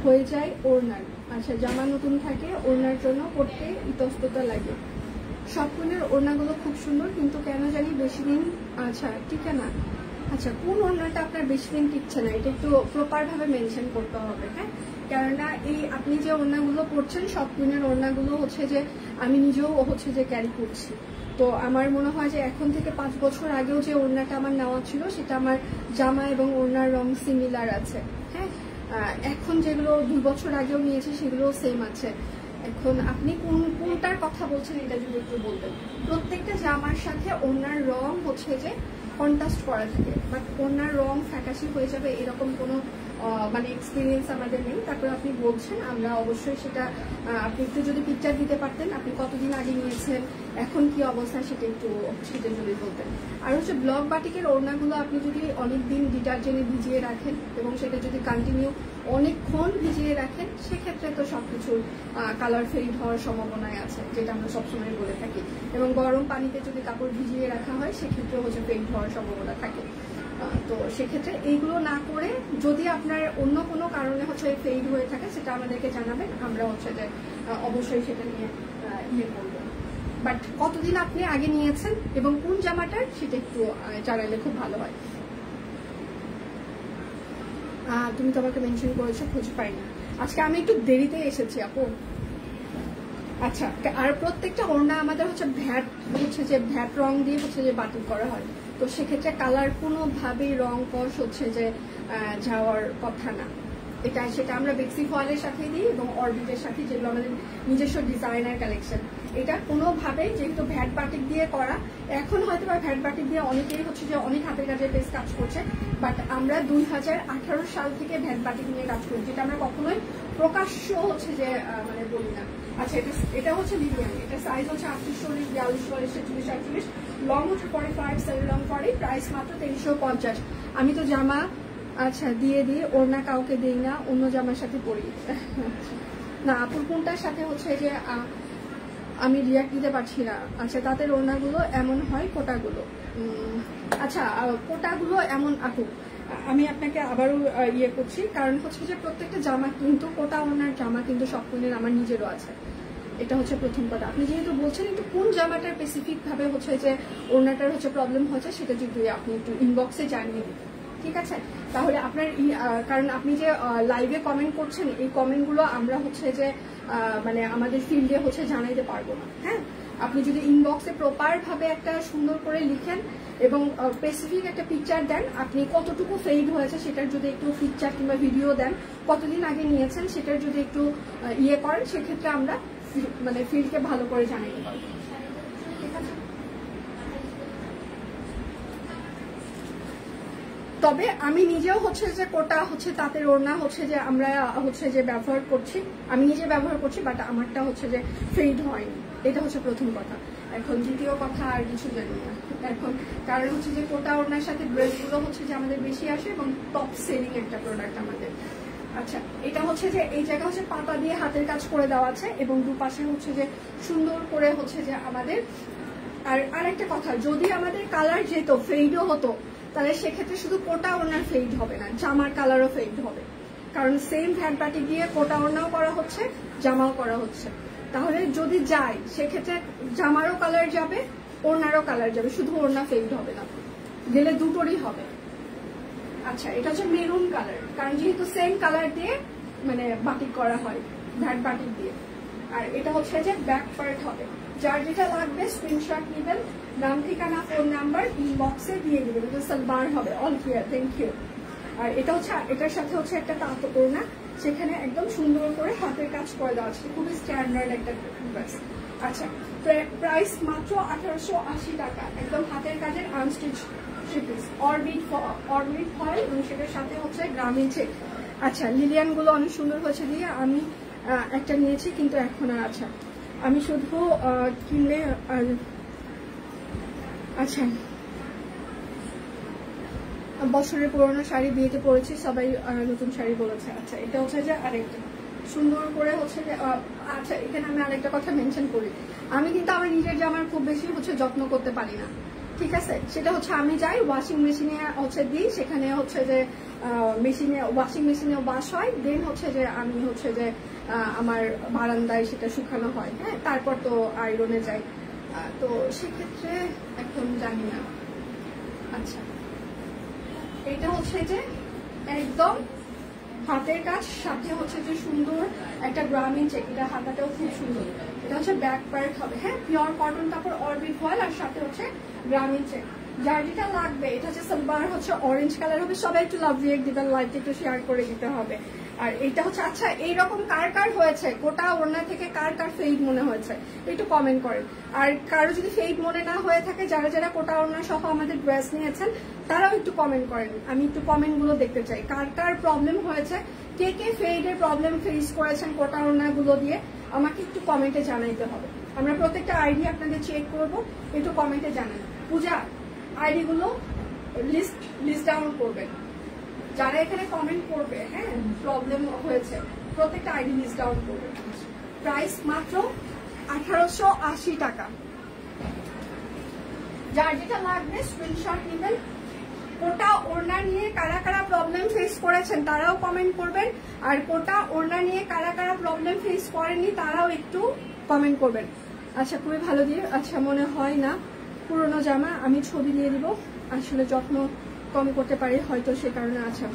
হয়ে যায় ওড়নার। আচ্ছা, জামা নতুন থাকে, ওড়নার জন্য পড়তে ইতস্ততা লাগে। সব কোণের ওড়নাগুলো খুব সুন্দর, কিন্তু কেন জানি বেশি দিন আচ্ছা টিকে না। আচ্ছা, কোন ওড়নাটা আপনার বেশি দিন টিকছে না এটা একটু প্রপার ভাবে মেনশন করতে হবে। হ্যাঁ, কেননা এই আপনি যে ওড়নাগুলো পরছেন সব কোণের ওড়নাগুলো হচ্ছে যে আমি নিজেও হচ্ছে যে ক্যারি করছি। তো আমার মনে হয় যে এখন থেকে 5 বছর আগেও যে ওড়নাটা আমার নেওয়া ছিল সেটা আমার জামা এবং ওড়নার রং সিমিলার আছে। হ্যাঁ, এখন যেগুলো 2 বছর আগেও নিয়েছি সেগুলো সেম আছে। এখন আপনি কোনটার কথা বলছেন এটা যদি একটু বলতেন। প্রত্যেকটা জামার সাথে ওড়নার রং হচ্ছে যে কন্ট্রাস্ট করা থাকে, বাট ওড়নার রং ফ্যাকাশি হয়ে যাবে এরকম কোনো মানে এক্সপিরিয়েন্স আমাদের নেই। তারপর আপনি বলছেন, আমরা অবশ্যই সেটা আপনি একটু যদি পিকচার দিতে পারতেন, আপনি কতদিন আগে নিয়েছেন, এখন কি অবস্থা সেটা একটু সেটা যদি বলতেন। আর হচ্ছে ব্লক বাটিকের ওড়নাগুলো আপনি যদি অনেকদিন ডিটারজেন্টে ভিজিয়ে রাখেন এবং সেটা যদি কন্টিনিউ অনেকক্ষণ ভিজিয়ে রাখেন, সেক্ষেত্রে তো সবকিছুর কালার ফেড হওয়ার সম্ভাবনায় আছে, যেটা আমরা সবসময় বলে থাকি। এবং গরম পানিতে যদি কাপড় ভিজিয়ে রাখা হয় সেক্ষেত্রে হচ্ছে ফেড হওয়ার সম্ভাবনা থাকে। তো সেক্ষেত্রে এইগুলো না করে যদি আপনার অন্য কোনো কারণে হচ্ছে ফেড হয়ে থাকে সেটা আমাদেরকে জানাবেন, আমরা হচ্ছে যে অবশ্যই সেটা নিয়ে ইয়ে করবো। বাট কতদিন আপনি আগে নিয়েছেন এবং কোন জামাটার সেটা একটু জানালে খুব ভালো হয়। তুমি তো আমাকে মেনশন করেছো, খুঁজে পাইনি। আজকে আমি একটু দেরিতে এসেছি আপু। আচ্ছা, আর প্রত্যেকটা ওড়না আমাদের হচ্ছে ভ্যাট রং দিয়ে হচ্ছে যে বাতিল করা হয়। তো সেক্ষেত্রে কালার কোনোভাবেই রং কষ হচ্ছে যে যাওয়ার কথা না। সেটা আমরা বেক্সি ফয়েলের সাথে দিই এবং অরবিটের সাথে, যেগুলো আমাদের নিজস্ব ডিজাইনার কালেকশন। এটা কোনোভাবেই যেহেতু ভ্যাট বাটিক দিয়ে করা, এখন হয়তো বা ভ্যাট বাটিক দিয়ে অনেকেই হচ্ছে যে অনেক হাতের কাজের বেশ কাজ করছে, বাট আমরা 2018 সাল থেকে ভ্যাট বাটিক নিয়ে কাজ করি, যেটা আমরা কখনোই প্রকাশ্য হচ্ছে যে মানে বলি না। আচ্ছা, এটা হচ্ছে লিলিয়ান, এটা সাইজ হচ্ছে 38, 40, 42, 44, 46, 48, লং হচ্ছে 45, সেল লং 40, প্রাইস মাত্র 350। আমি তো জামা আচ্ছা দিয়ে দিই, ওড়না কাউকে দিই না, অন্য জামার সাথে পরি না। আপুর কোনটার সাথে হচ্ছে যে আমি রিয়াক্ট দিতে পারছি না। আচ্ছা, তাদের ওড়নাগুলো এমন হয়, কোটাগুলো আচ্ছা কোটাগুলো এমন। আপু আমি আপনাকে আবারও ইয়ে করছি, কারণ হচ্ছে যে প্রত্যেকটা জামা কিন্তু কোটা ওড়নার জামা কিন্তু সব কোনের আমার নিজেরও আছে। এটা হচ্ছে প্রথম কথা। আপনি যেহেতু বলছেন একটু কোন জামাটার স্পেসিফিক ভাবে হচ্ছে যে ওড়নাটার হচ্ছে প্রবলেম হচ্ছে, সেটা যদি আপনি একটু ইনবক্সে জানিয়ে দিন, ঠিক আছে? তাহলে আপনার কারণ আপনি যে লাইভে কমেন্ট করছেন, এই কমেন্টগুলো আমরা হচ্ছে যে মানে আমাদের ফিল্ডে হচ্ছে জানাইতে পারবো না। হ্যাঁ, আপনি যদি ইনবক্সে প্রপার ভাবে একটা সুন্দর করে লিখেন এবং স্পেসিফিক একটা পিকচার দেন, আপনি কতটুকু ফেইড হয়েছে সেটার যদি একটু পিকচার কিংবা ভিডিও দেন, কতদিন আগে নিয়েছেন সেটার যদি একটু ইয়ে করেন, সেক্ষেত্রে আমরা মানে ফিল্ডকে ভালো করে জানাইতে পারবো, ঠিক আছে? তবে আমি নিজেও হচ্ছে যে কোটা হচ্ছে তাঁতের ওড়না হচ্ছে যে আমরা হচ্ছে যে ব্যবহার করছি, আমি নিজে ব্যবহার করছি, বাট আমারটা হচ্ছে যে ফেড হয়নি। এটা হচ্ছে প্রথম কথা। এখন দ্বিতীয় কথা আর কিছু জানি না এখন, কারণ হচ্ছে যে কোটা ওড়নার সাথে ড্রেসগুলো হচ্ছে যে আমাদের বেশি আসে এবং টপ সেলিং একটা প্রোডাক্ট আমাদের। আচ্ছা, এটা হচ্ছে যে এই জায়গা হচ্ছে পাতা দিয়ে হাতের কাজ করে দেওয়া আছে এবং দুপাশে হচ্ছে যে সুন্দর করে হচ্ছে যে আমাদের। আর আরেকটা কথা, যদি আমাদের কালার যেত ফেডও হতো, তাহলে সেক্ষেত্রে শুধু কোটা ওড়নার ফেড হবে না, জামার কালারও ফেড হবে, কারণ সেম ভ্যাট বাটিক দিয়ে কোটা ওড়নাও করা হচ্ছে, জামাও করা হচ্ছে। তাহলে যদি যায় সেক্ষেত্রে জামারও কালার যাবে, ওড়নারও কালার যাবে, শুধু ওড়না ফেড হবে না, গেলে দুটোরই হবে। আচ্ছা, এটা হচ্ছে মেরুন কালার, কারণ যেহেতু সেম কালার দিয়ে মানে বাটিক করা হয় ভ্যাট বাটিক দিয়ে। আর এটা হচ্ছে যে ব্যাক পার্ট হবে। যার যেটা লাগবে স্ক্রিনশট নেবেন, নাম, ঠিকানা, ফোন নাম্বার ইনবক্সে দিয়ে দেবেন। এটা সালবার হবে, অল ক্লিয়ার, থ্যাংক ইউ। আর এটা হচ্ছে, এটার সাথে হচ্ছে একটা তাঁত ওড়না, সেখানে একদম সুন্দর করে হাতের কাজ করে দেওয়া আছে, খুবই স্ট্যান্ডার্ড একটা ড্রেস। আচ্ছা, প্রাইস মাত্র 1880 টাকা, একদম হাতের কাজের আনস্টিচ পিস, অরবিট ফয়েল এবং সেটার সাথে হচ্ছে গ্রামীণ চেক। আচ্ছা, লিলিয়ান গুলো অনেক সুন্দর হয়েছে দিয়ে আমি একটা নিয়েছি, কিন্তু এখন আর আচ্ছা আমি শুধু কিনলে আচ্ছা বছরের পুরোনো শাড়ি বিয়েতে পরেছি, সবাই নতুন শাড়ি বলেছে। আচ্ছা, এটা হচ্ছে যে আরেকটা সুন্দর করে হচ্ছে যে আচ্ছা, এখানে আমি আরেকটা কথা মেনশন করি, আমি কিন্তু আমার নিজের জামার খুব বেশি হচ্ছে যত্ন করতে পারি না, ঠিক আছে? সেটা হচ্ছে আমি যাই ওয়াশিং মেশিনে হচ্ছে দিই, সেখানে হচ্ছে যে ওয়াশিং মেশিনে ওয়াশ হয়, দেন হচ্ছে যে আমি হচ্ছে যে আমার বারান্দায় সেটা শুকানো হয়। হ্যাঁ, তারপর তো আয়রনে যায়, তো সেক্ষেত্রে এখন জানি না। আচ্ছা, এটা হচ্ছে যে একদম হাতের কাজ, সাথে হচ্ছে যে সুন্দর একটা গ্রামীণ চেক, এটা হাতাটাও খুব সুন্দর। এটা হচ্ছে ব্যাক পার্ট হবে, হ্যাঁ, পিওর কটন কাপড়, অরবিট ফয়েল, আর সাথে হচ্ছে গ্রামীণ চেক। যার যেটা লাগবে, এটা হচ্ছে সালবার হচ্ছে অরেঞ্জ কালার হবে। সবাই একটু লাভ রিয়েক্ট দিবেন, লাইভটা একটু শেয়ার করে দিতে হবে। আর এটা হচ্ছে, আচ্ছা এইরকম কার কার হয়েছে, গোটা ওড়না থেকে কার কার ফেড মনে হয়েছে একটু কমেন্ট করেন। আর কারো যদি ফেড মনে না হয়ে থাকে, যারা যারা কোটা ওড়না সহ আমাদের ড্রেস নিয়েছেন, তারাও একটু কমেন্ট করেন, আমি একটু কমেন্ট গুলো দেখতে চাই, কার কার প্রবলেম হয়েছে, কে কে ফেডের প্রবলেম ফেস করেছেন কোটা ওড়না গুলো দিয়ে, আমাকে একটু কমেন্টে জানাইতে হবে। আমরা প্রত্যেকটা আইডি আপনাদের চেক করবো, একটু কমেন্টে জানান। পূজা, আইডি গুলো লিস্ট ডাউন করবেন, যারা এখানে কমেন্ট করবে, হ্যাঁ প্রবলেম হয়েছে, প্রত্যেকটা আইডি লিস্ট ডাউন করবে। প্রাইস মাত্র 1880 টাকা। যার যেটা লাগবে স্ক্রিনশট নেবেন। কোটা ওড়না নিয়ে কারা কারা প্রবলেম ফেস করেছেন তারাও কমেন্ট করবেন, আর কোটা ওড়না নিয়ে কারা কারা প্রবলেম ফেস করেননি তারাও একটু কমেন্ট করবেন। আচ্ছা, খুবই ভালো দিয়ে। আচ্ছা, মনে হয় না পুরোনো জামা, আমি ছবি দিয়ে দিব, আসলে যত্ন কম করতে পারি হয়তো সে কারণে। আচ্ছা,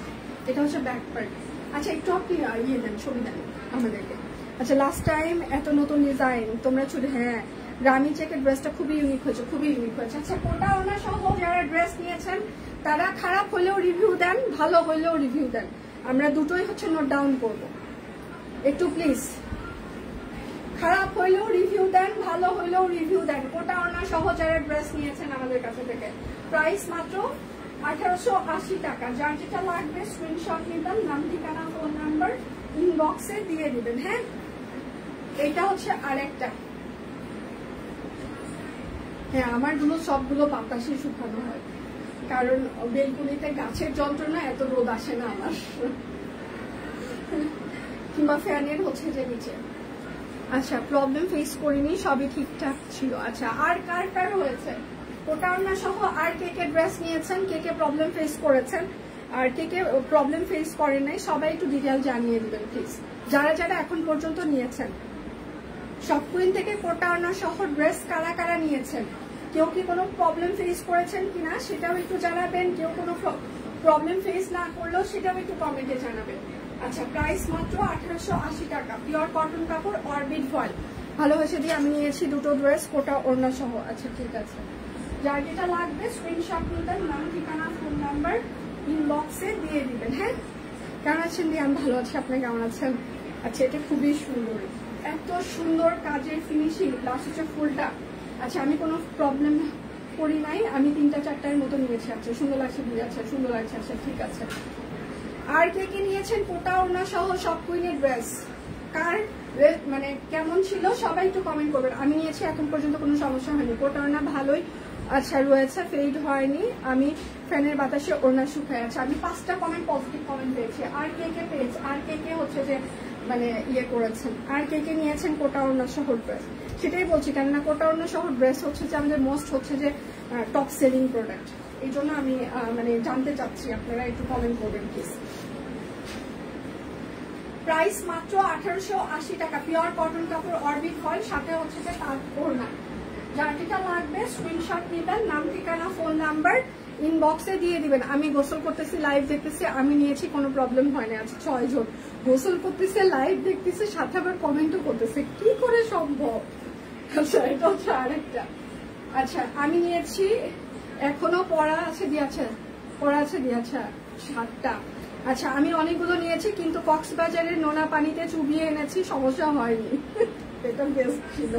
এটা হচ্ছে ব্যাক পার্ট। আচ্ছা, একটু আপনি ইয়ে দেন, ছবি দেন আমাদেরকে। আচ্ছা, লাস্ট টাইম এত নতুন ডিজাইন তোমরা ছুটে, হ্যাঁ গ্রামীণ চেকের ড্রেসটা খুবই ইউনিক হয়েছে, খুবই ইউনিক হয়েছে। আচ্ছা, কোটা ওড়না সহ যারা ড্রেস নিয়েছেন তারা খারাপ হলেও রিভিউ দেন, ভালো হলেও রিভিউ দেন। আমরা দুটোই হচ্ছে নোট ডাউন করব একটু প্লিজ। খারাপ হইলেও রিভিউ দেন, ভালো হইলেও রিভিউ দেন। কোটা ওড়না সহ যারা ড্রেস নিয়েছেন আমাদের কাছে থেকে, প্রাইস মাত্র 1880 টাকা। যার যেটা লাগবে স্ক্রিনশট নিবেন, নাম ঠিকানা ফোন নাম্বার ইনবক্সে দিয়ে দিবেন। হ্যাঁ, এটা হচ্ছে আরেকটা। হ্যাঁ, আমার গুলো সবগুলো বাতাসে শুকানো হয়, কারণ বেলকুনিতে গাছের যন্ত্রণা, এত রোদ আসে না আমার, কিংবা ফ্যানের হচ্ছে যে নিচে। আচ্ছা, প্রবলেম ফেস করিনি, সবই ঠিকঠাক ছিল। আচ্ছা, আর কার কার হয়েছে কোটা ওড়না সহ? আর কে কে ড্রেস নিয়েছেন, কে কে প্রবলেম ফেস করেছেন, আর কে কে প্রবলেম ফেস করেন নাই, সবাই একটু ডিটেল জানিয়ে দিবেন প্লিজ। যারা যারা এখন পর্যন্ত নিয়েছেন, শপ কুইন থেকে কোটা ওড়না সহ ড্রেস কারা কারা নিয়েছেন, কেউ কি কোনো প্রবলেম ফেস করেছেন কিনা সেটাও একটু জানাবেন। কেউ কোনো প্রবলেম ফেস না করলেও সেটাও একটু কমেন্টে জানাবেন। আচ্ছা, প্রাইস মাত্র 1880 টাকা, পিওর কটন কাপড়, অরবিট ফয়েল। ভালোবাসে দিয়ে আমি নিয়েছি দুটো ড্রেস কোটা ওড়না সহ। আচ্ছা, ঠিক আছে, যার যেটা লাগবে স্ক্রিনশট নিতেন, নাম ঠিকানা ফোন নাম্বার ইনবক্সে দিয়ে দিবেন। হ্যাঁ, কেমন আছেন দিয়ে? আমি ভালো আছি, আপনি কেমন আছেন? আচ্ছা, এটা খুবই সুন্দর, এত সুন্দর কাজের ফিনিশিং, প্লাস হচ্ছে ফুলটা। আচ্ছা, আমি কোনো প্রবলেম করি নাই, আমি 3-4টার মতো নিয়েছি। আচ্ছা, সুন্দর লাগছে, আচ্ছা সুন্দর লাগছে। আচ্ছা, ঠিক আছে। আর কে কে নিয়েছেন কোটা ওড়না সহ শপ কুইনের ড্রেস, কার মানে কেমন ছিল সবাই একটু কমেন্ট করবেন। আমি নিয়েছি, এখন পর্যন্ত কোনো সমস্যা হয়নি, কোটা ওড়না ভালোই আচ্ছা রয়েছে, ফেড হয়নি, আমি ফ্যানের বাতাসে ওড়না শুকায় আছে। আমি 5টা কমেন্ট, পজিটিভ কমেন্ট পেয়েছি। আর কে কে পেয়েছে, আর কে কে হচ্ছে যে মানে ইয়ে করেছেন, আর কে কে নিয়েছেন কোটা ওড়না সহ ড্রেস, সেটাই বলছি। কেননা কোটা ওড়না সহ ড্রেস হচ্ছে যে আমাদের মোস্ট হচ্ছে যে টপ সেলিং প্রোডাক্ট, এই জন্য আমি মানে জানতে চাচ্ছি, আপনারা একটু কমেন্ট করবেন প্লিজ। প্রাইস মাত্র 1880 টাকা, পিওর কটন কাপড়, অরবিট ফয়েল, সাথে হচ্ছে যে তার ওড়না। যার যেটা লাগবে স্ক্রিনশট নিবেন, নাম ঠিকানা ফোন নাম্বার ইনবক্সে দিয়ে দিবেন। আমি গোসল করতেছি, লাইভ দেখতেছি, আমি নিয়েছি, কোনো প্রবলেম হয় না। আচ্ছা, 6 জন গোসল করতেছে, লাইভ দেখতেছে, সাথে আবার কমেন্টও করতেছে, কি করে সম্ভব? আচ্ছা, এটা হচ্ছে আরেকটা। আচ্ছা, আমি নিয়েছি, এখনো পড়া আছে দিয়েছে, 7টা। আচ্ছা, আমি অনেকগুলো নিয়েছি, কিন্তু কক্সবাজারের নোনা পানিতে চুবিয়ে এনেছি, সমস্যা হয়নি, এটা বেস্ট ছিল।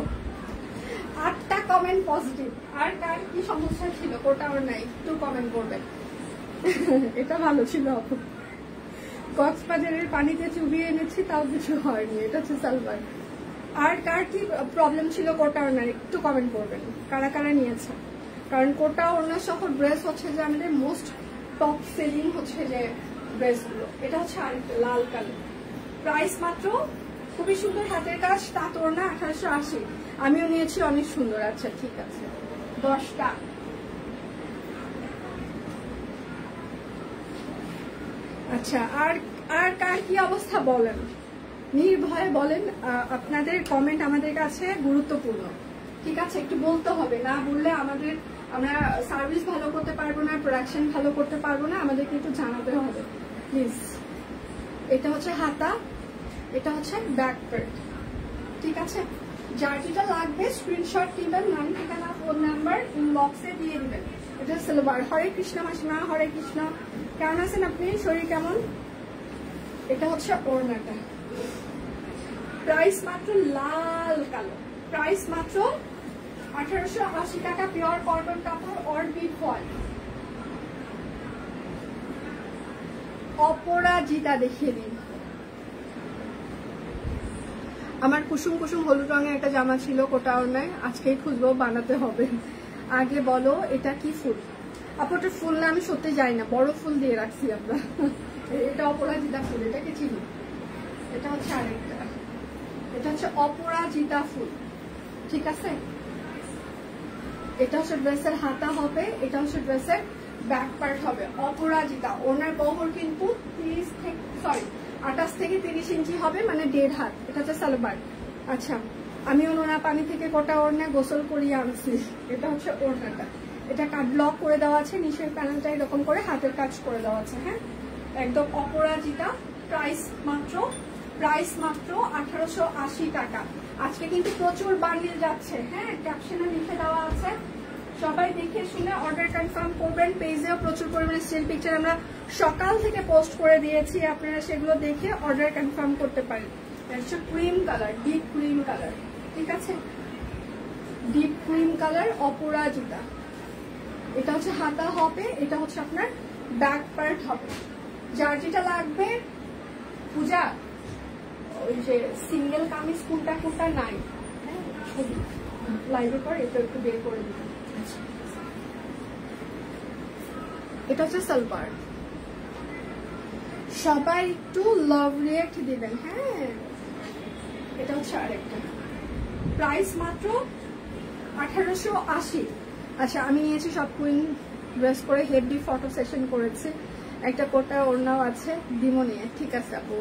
8টা কমেন্ট পজিটিভ। আর কার কি সমস্যা ছিল কোটা ওড়না, একটু কমেন্ট করবেন। এটা ভালো ছিল, কক্সবাজারের পানিতে চুবিয়ে এনেছি, তাও কিছু হয়নি, এটা হচ্ছে সালবার। আর কার কি প্রবলেম ছিল কোটা ওড়না, একটু কমেন্ট করবেন, কারা কারা নিয়েছে। কারণ কোটা ওড়না সহ ড্রেস হচ্ছে যে আমাদের মোস্ট টপ সেলিং হচ্ছে যে ড্রেসগুলো। এটা হচ্ছে আরেকটা লাল কালার, প্রাইস মাত্র, খুবই সুন্দর হাতের কাজ, তাঁত ওড়না, 1880। আমিও নিয়েছি, অনেক সুন্দর। আচ্ছা, ঠিক আছে, 10টা। আচ্ছা, আর কার কি অবস্থা বলেন, নির্ভয়ে বলেন। আপনাদের কমেন্ট আমাদের কাছে গুরুত্বপূর্ণ, ঠিক আছে? একটু বলতে হবে, না বললে আমরা সার্ভিস ভালো করতে পারবো না, প্রোডাকশন ভালো করতে পারবো না, আমাদেরকে একটু জানাতে হবে প্লিজ। এটা হচ্ছে হাতা, এটা হচ্ছে ব্যাক পার্ট, ঠিক আছে? যার যেটা লাগবে স্ক্রিনশট দিবেন, নাম ঠিকানা ফোন নাম্বার ইনবক্সে দিয়ে দিবেন। এটা সালোয়ার। হরে কৃষ্ণ মাসিমা, হরে কৃষ্ণ, কেমন আছেন আপনি? শরীর কেমন? এটা হচ্ছে ওড়নাটা, প্রাইস মাত্র লাল কালো, প্রাইস মাত্র 1880 টাকা, পিওর কটন কাপড়, অরবিট ফয়েল। অপরাজিতা দেখিয়ে দিন। আমার কুসুম কুসুম হলুদ রঙের একটা জামা ছিল কোটা ওড়নায়, আজকেই খুঁজবো, বানাতে হবে। আগে বলো এটা কি ফুল? আপুটার ফুল না আমি সত্যি জানি না, বড় ফুল দিয়ে রাখছি আমরা। এটা অপরাজিতা ফুল, এটা কি চিনি? এটা হচ্ছে আরেকটা, এটা হচ্ছে অপরাজিতা ফুল, ঠিক আছে? এটা হচ্ছে ড্রেসের হাতা হবে, এটা হচ্ছে ড্রেসের ব্যাক পার্ট হবে। অপরাজিতা, ওনার বহর কিন্তু 28 থেকে 30 ইঞ্চি হবে, মানে 1.5 হাত। এটা হচ্ছে সালোয়ার। আচ্ছা, আমি নোনা পানি থেকে কোটা ওড়না গোসল করিয়ে আনছি। এটা হচ্ছে ওড়নাটা, এটা কাট ব্লক করে দেওয়া আছে, নিচের প্যানেলটা এরকম করে হাতের কাজ করে দেওয়া আছে। হ্যাঁ, একদম অপরাজিতা, প্রাইস মাত্র 1880 টাকা। আজকে কিন্তু প্রচুর বান্ডিল যাচ্ছে। হ্যাঁ, ক্যাপশনে লিখে দেওয়া আছে, সবাই দেখে শুনে অর্ডার কনফার্ম করবেন। পেজেও প্রচুর পরিমাণে স্টিল পিকচার আমরা সকাল থেকে পোস্ট করে দিয়েছি, আপনারা সেগুলো দেখে অর্ডার কনফার্ম করতে পারেন। এটা cream colour, deep cream colour, ঠিক আছে, ডিপ ক্রিম কালার অপরাজিতা। এটা হচ্ছে হাতা হবে, এটা হচ্ছে আপনার ব্যাক পার্ট হবে। যার যেটা লাগবে পূজা, ওই যে সিঙ্গেল কামিজ কোনটা কোনটা নাই, হ্যাঁ ছবি লাইভের পর এটা একটু বের করে দিবেন। এটা হচ্ছে সালোয়ার, সবাই একটু লাভ রিয়েক্ট দিবেন। হ্যাঁ এটা হচ্ছে আরেকটা, প্রাইস মাত্র 1880। আচ্ছা আমি নিয়েছি সব কুইন ড্রেস করে, হেভি ফটো সেশন করেছি, একটা কোটা ওড়নাও আছে দিমো নিয়ে, ঠিক আছে আপু।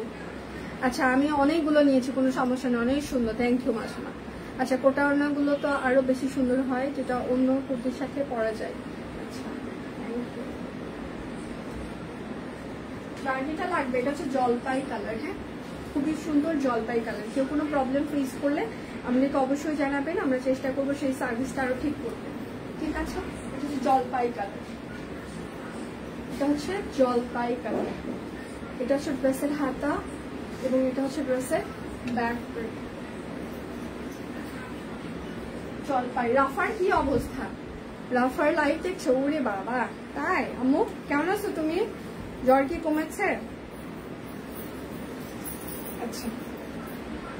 আচ্ছা আমি অনেকগুলো নিয়েছি, কোনো সমস্যা নেই, অনেক সুন্দর, থ্যাংক ইউ মাসমা। আচ্ছা কোটা ওড়নাগুলো তো আরো বেশি সুন্দর হয়, যেটা অন্য কুর্তির সাথে পরা যায়। আচ্ছা যেটা লাগবে এটা হচ্ছে জলপাই কালার, হ্যাঁ খুবই সুন্দর জলপাই কালার। কেউ কোনো প্রবলেম ফেস করলে আমাদেরকে অবশ্যই জানাবেন, আমরা চেষ্টা করবো সেই সার্ভিসটা আরো ঠিক করতে, ঠিক আছে। এটা হচ্ছে জলপাই কালার, এটা হচ্ছে জলপাই কালার, এটা হচ্ছে ড্রেসের হাতা এবং এটা হচ্ছে ড্রেসের ব্যাক। জলপাই রাফার কি অবস্থা? রাফার লাইভ দেখছো? ওরে বাবা, তাই আম্মু কেমন আছো তুমি? জ্বর কি কমেছে? আচ্ছা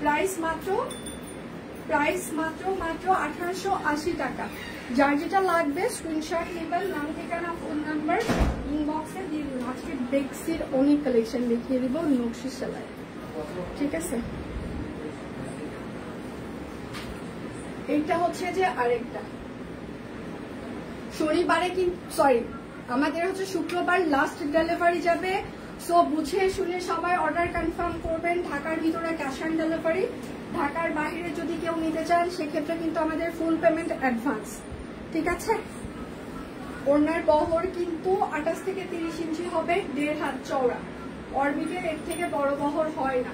প্রাইস মাত্র 1880 টাকা। যার যেটা লাগবে স্ক্রিনশট নেবেন, নাম ঠিকানা ফোন নাম্বার ইনবক্সে দিয়ে দিন। আজকে বেক্সির অনেক কালেকশন দেখিয়ে দিব নকশি সেলাই, ঠিক আছে। এইটা হচ্ছে যে আরেকটা শনিবারে, কি সরি আমাদের হচ্ছে শুক্রবার লাস্ট ডেলিভারি যাবে, সো বুঝে শুনে সবাই অর্ডার কনফার্ম করবেন। ঢাকার ভিতরে ক্যাশ অন ডেলিভারি, ঢাকার বাইরে যদি কেউ নিতে চান সেক্ষেত্রে কিন্তু আমাদের ফুল পেমেন্ট অ্যাডভান্স, ঠিক আছে। ওড়নার বহর কিন্তু 28 থেকে 30 ইঞ্চি হবে, 1.5 হাত চওড়া, অরবিটের এর থেকে বড় বহর হয় না।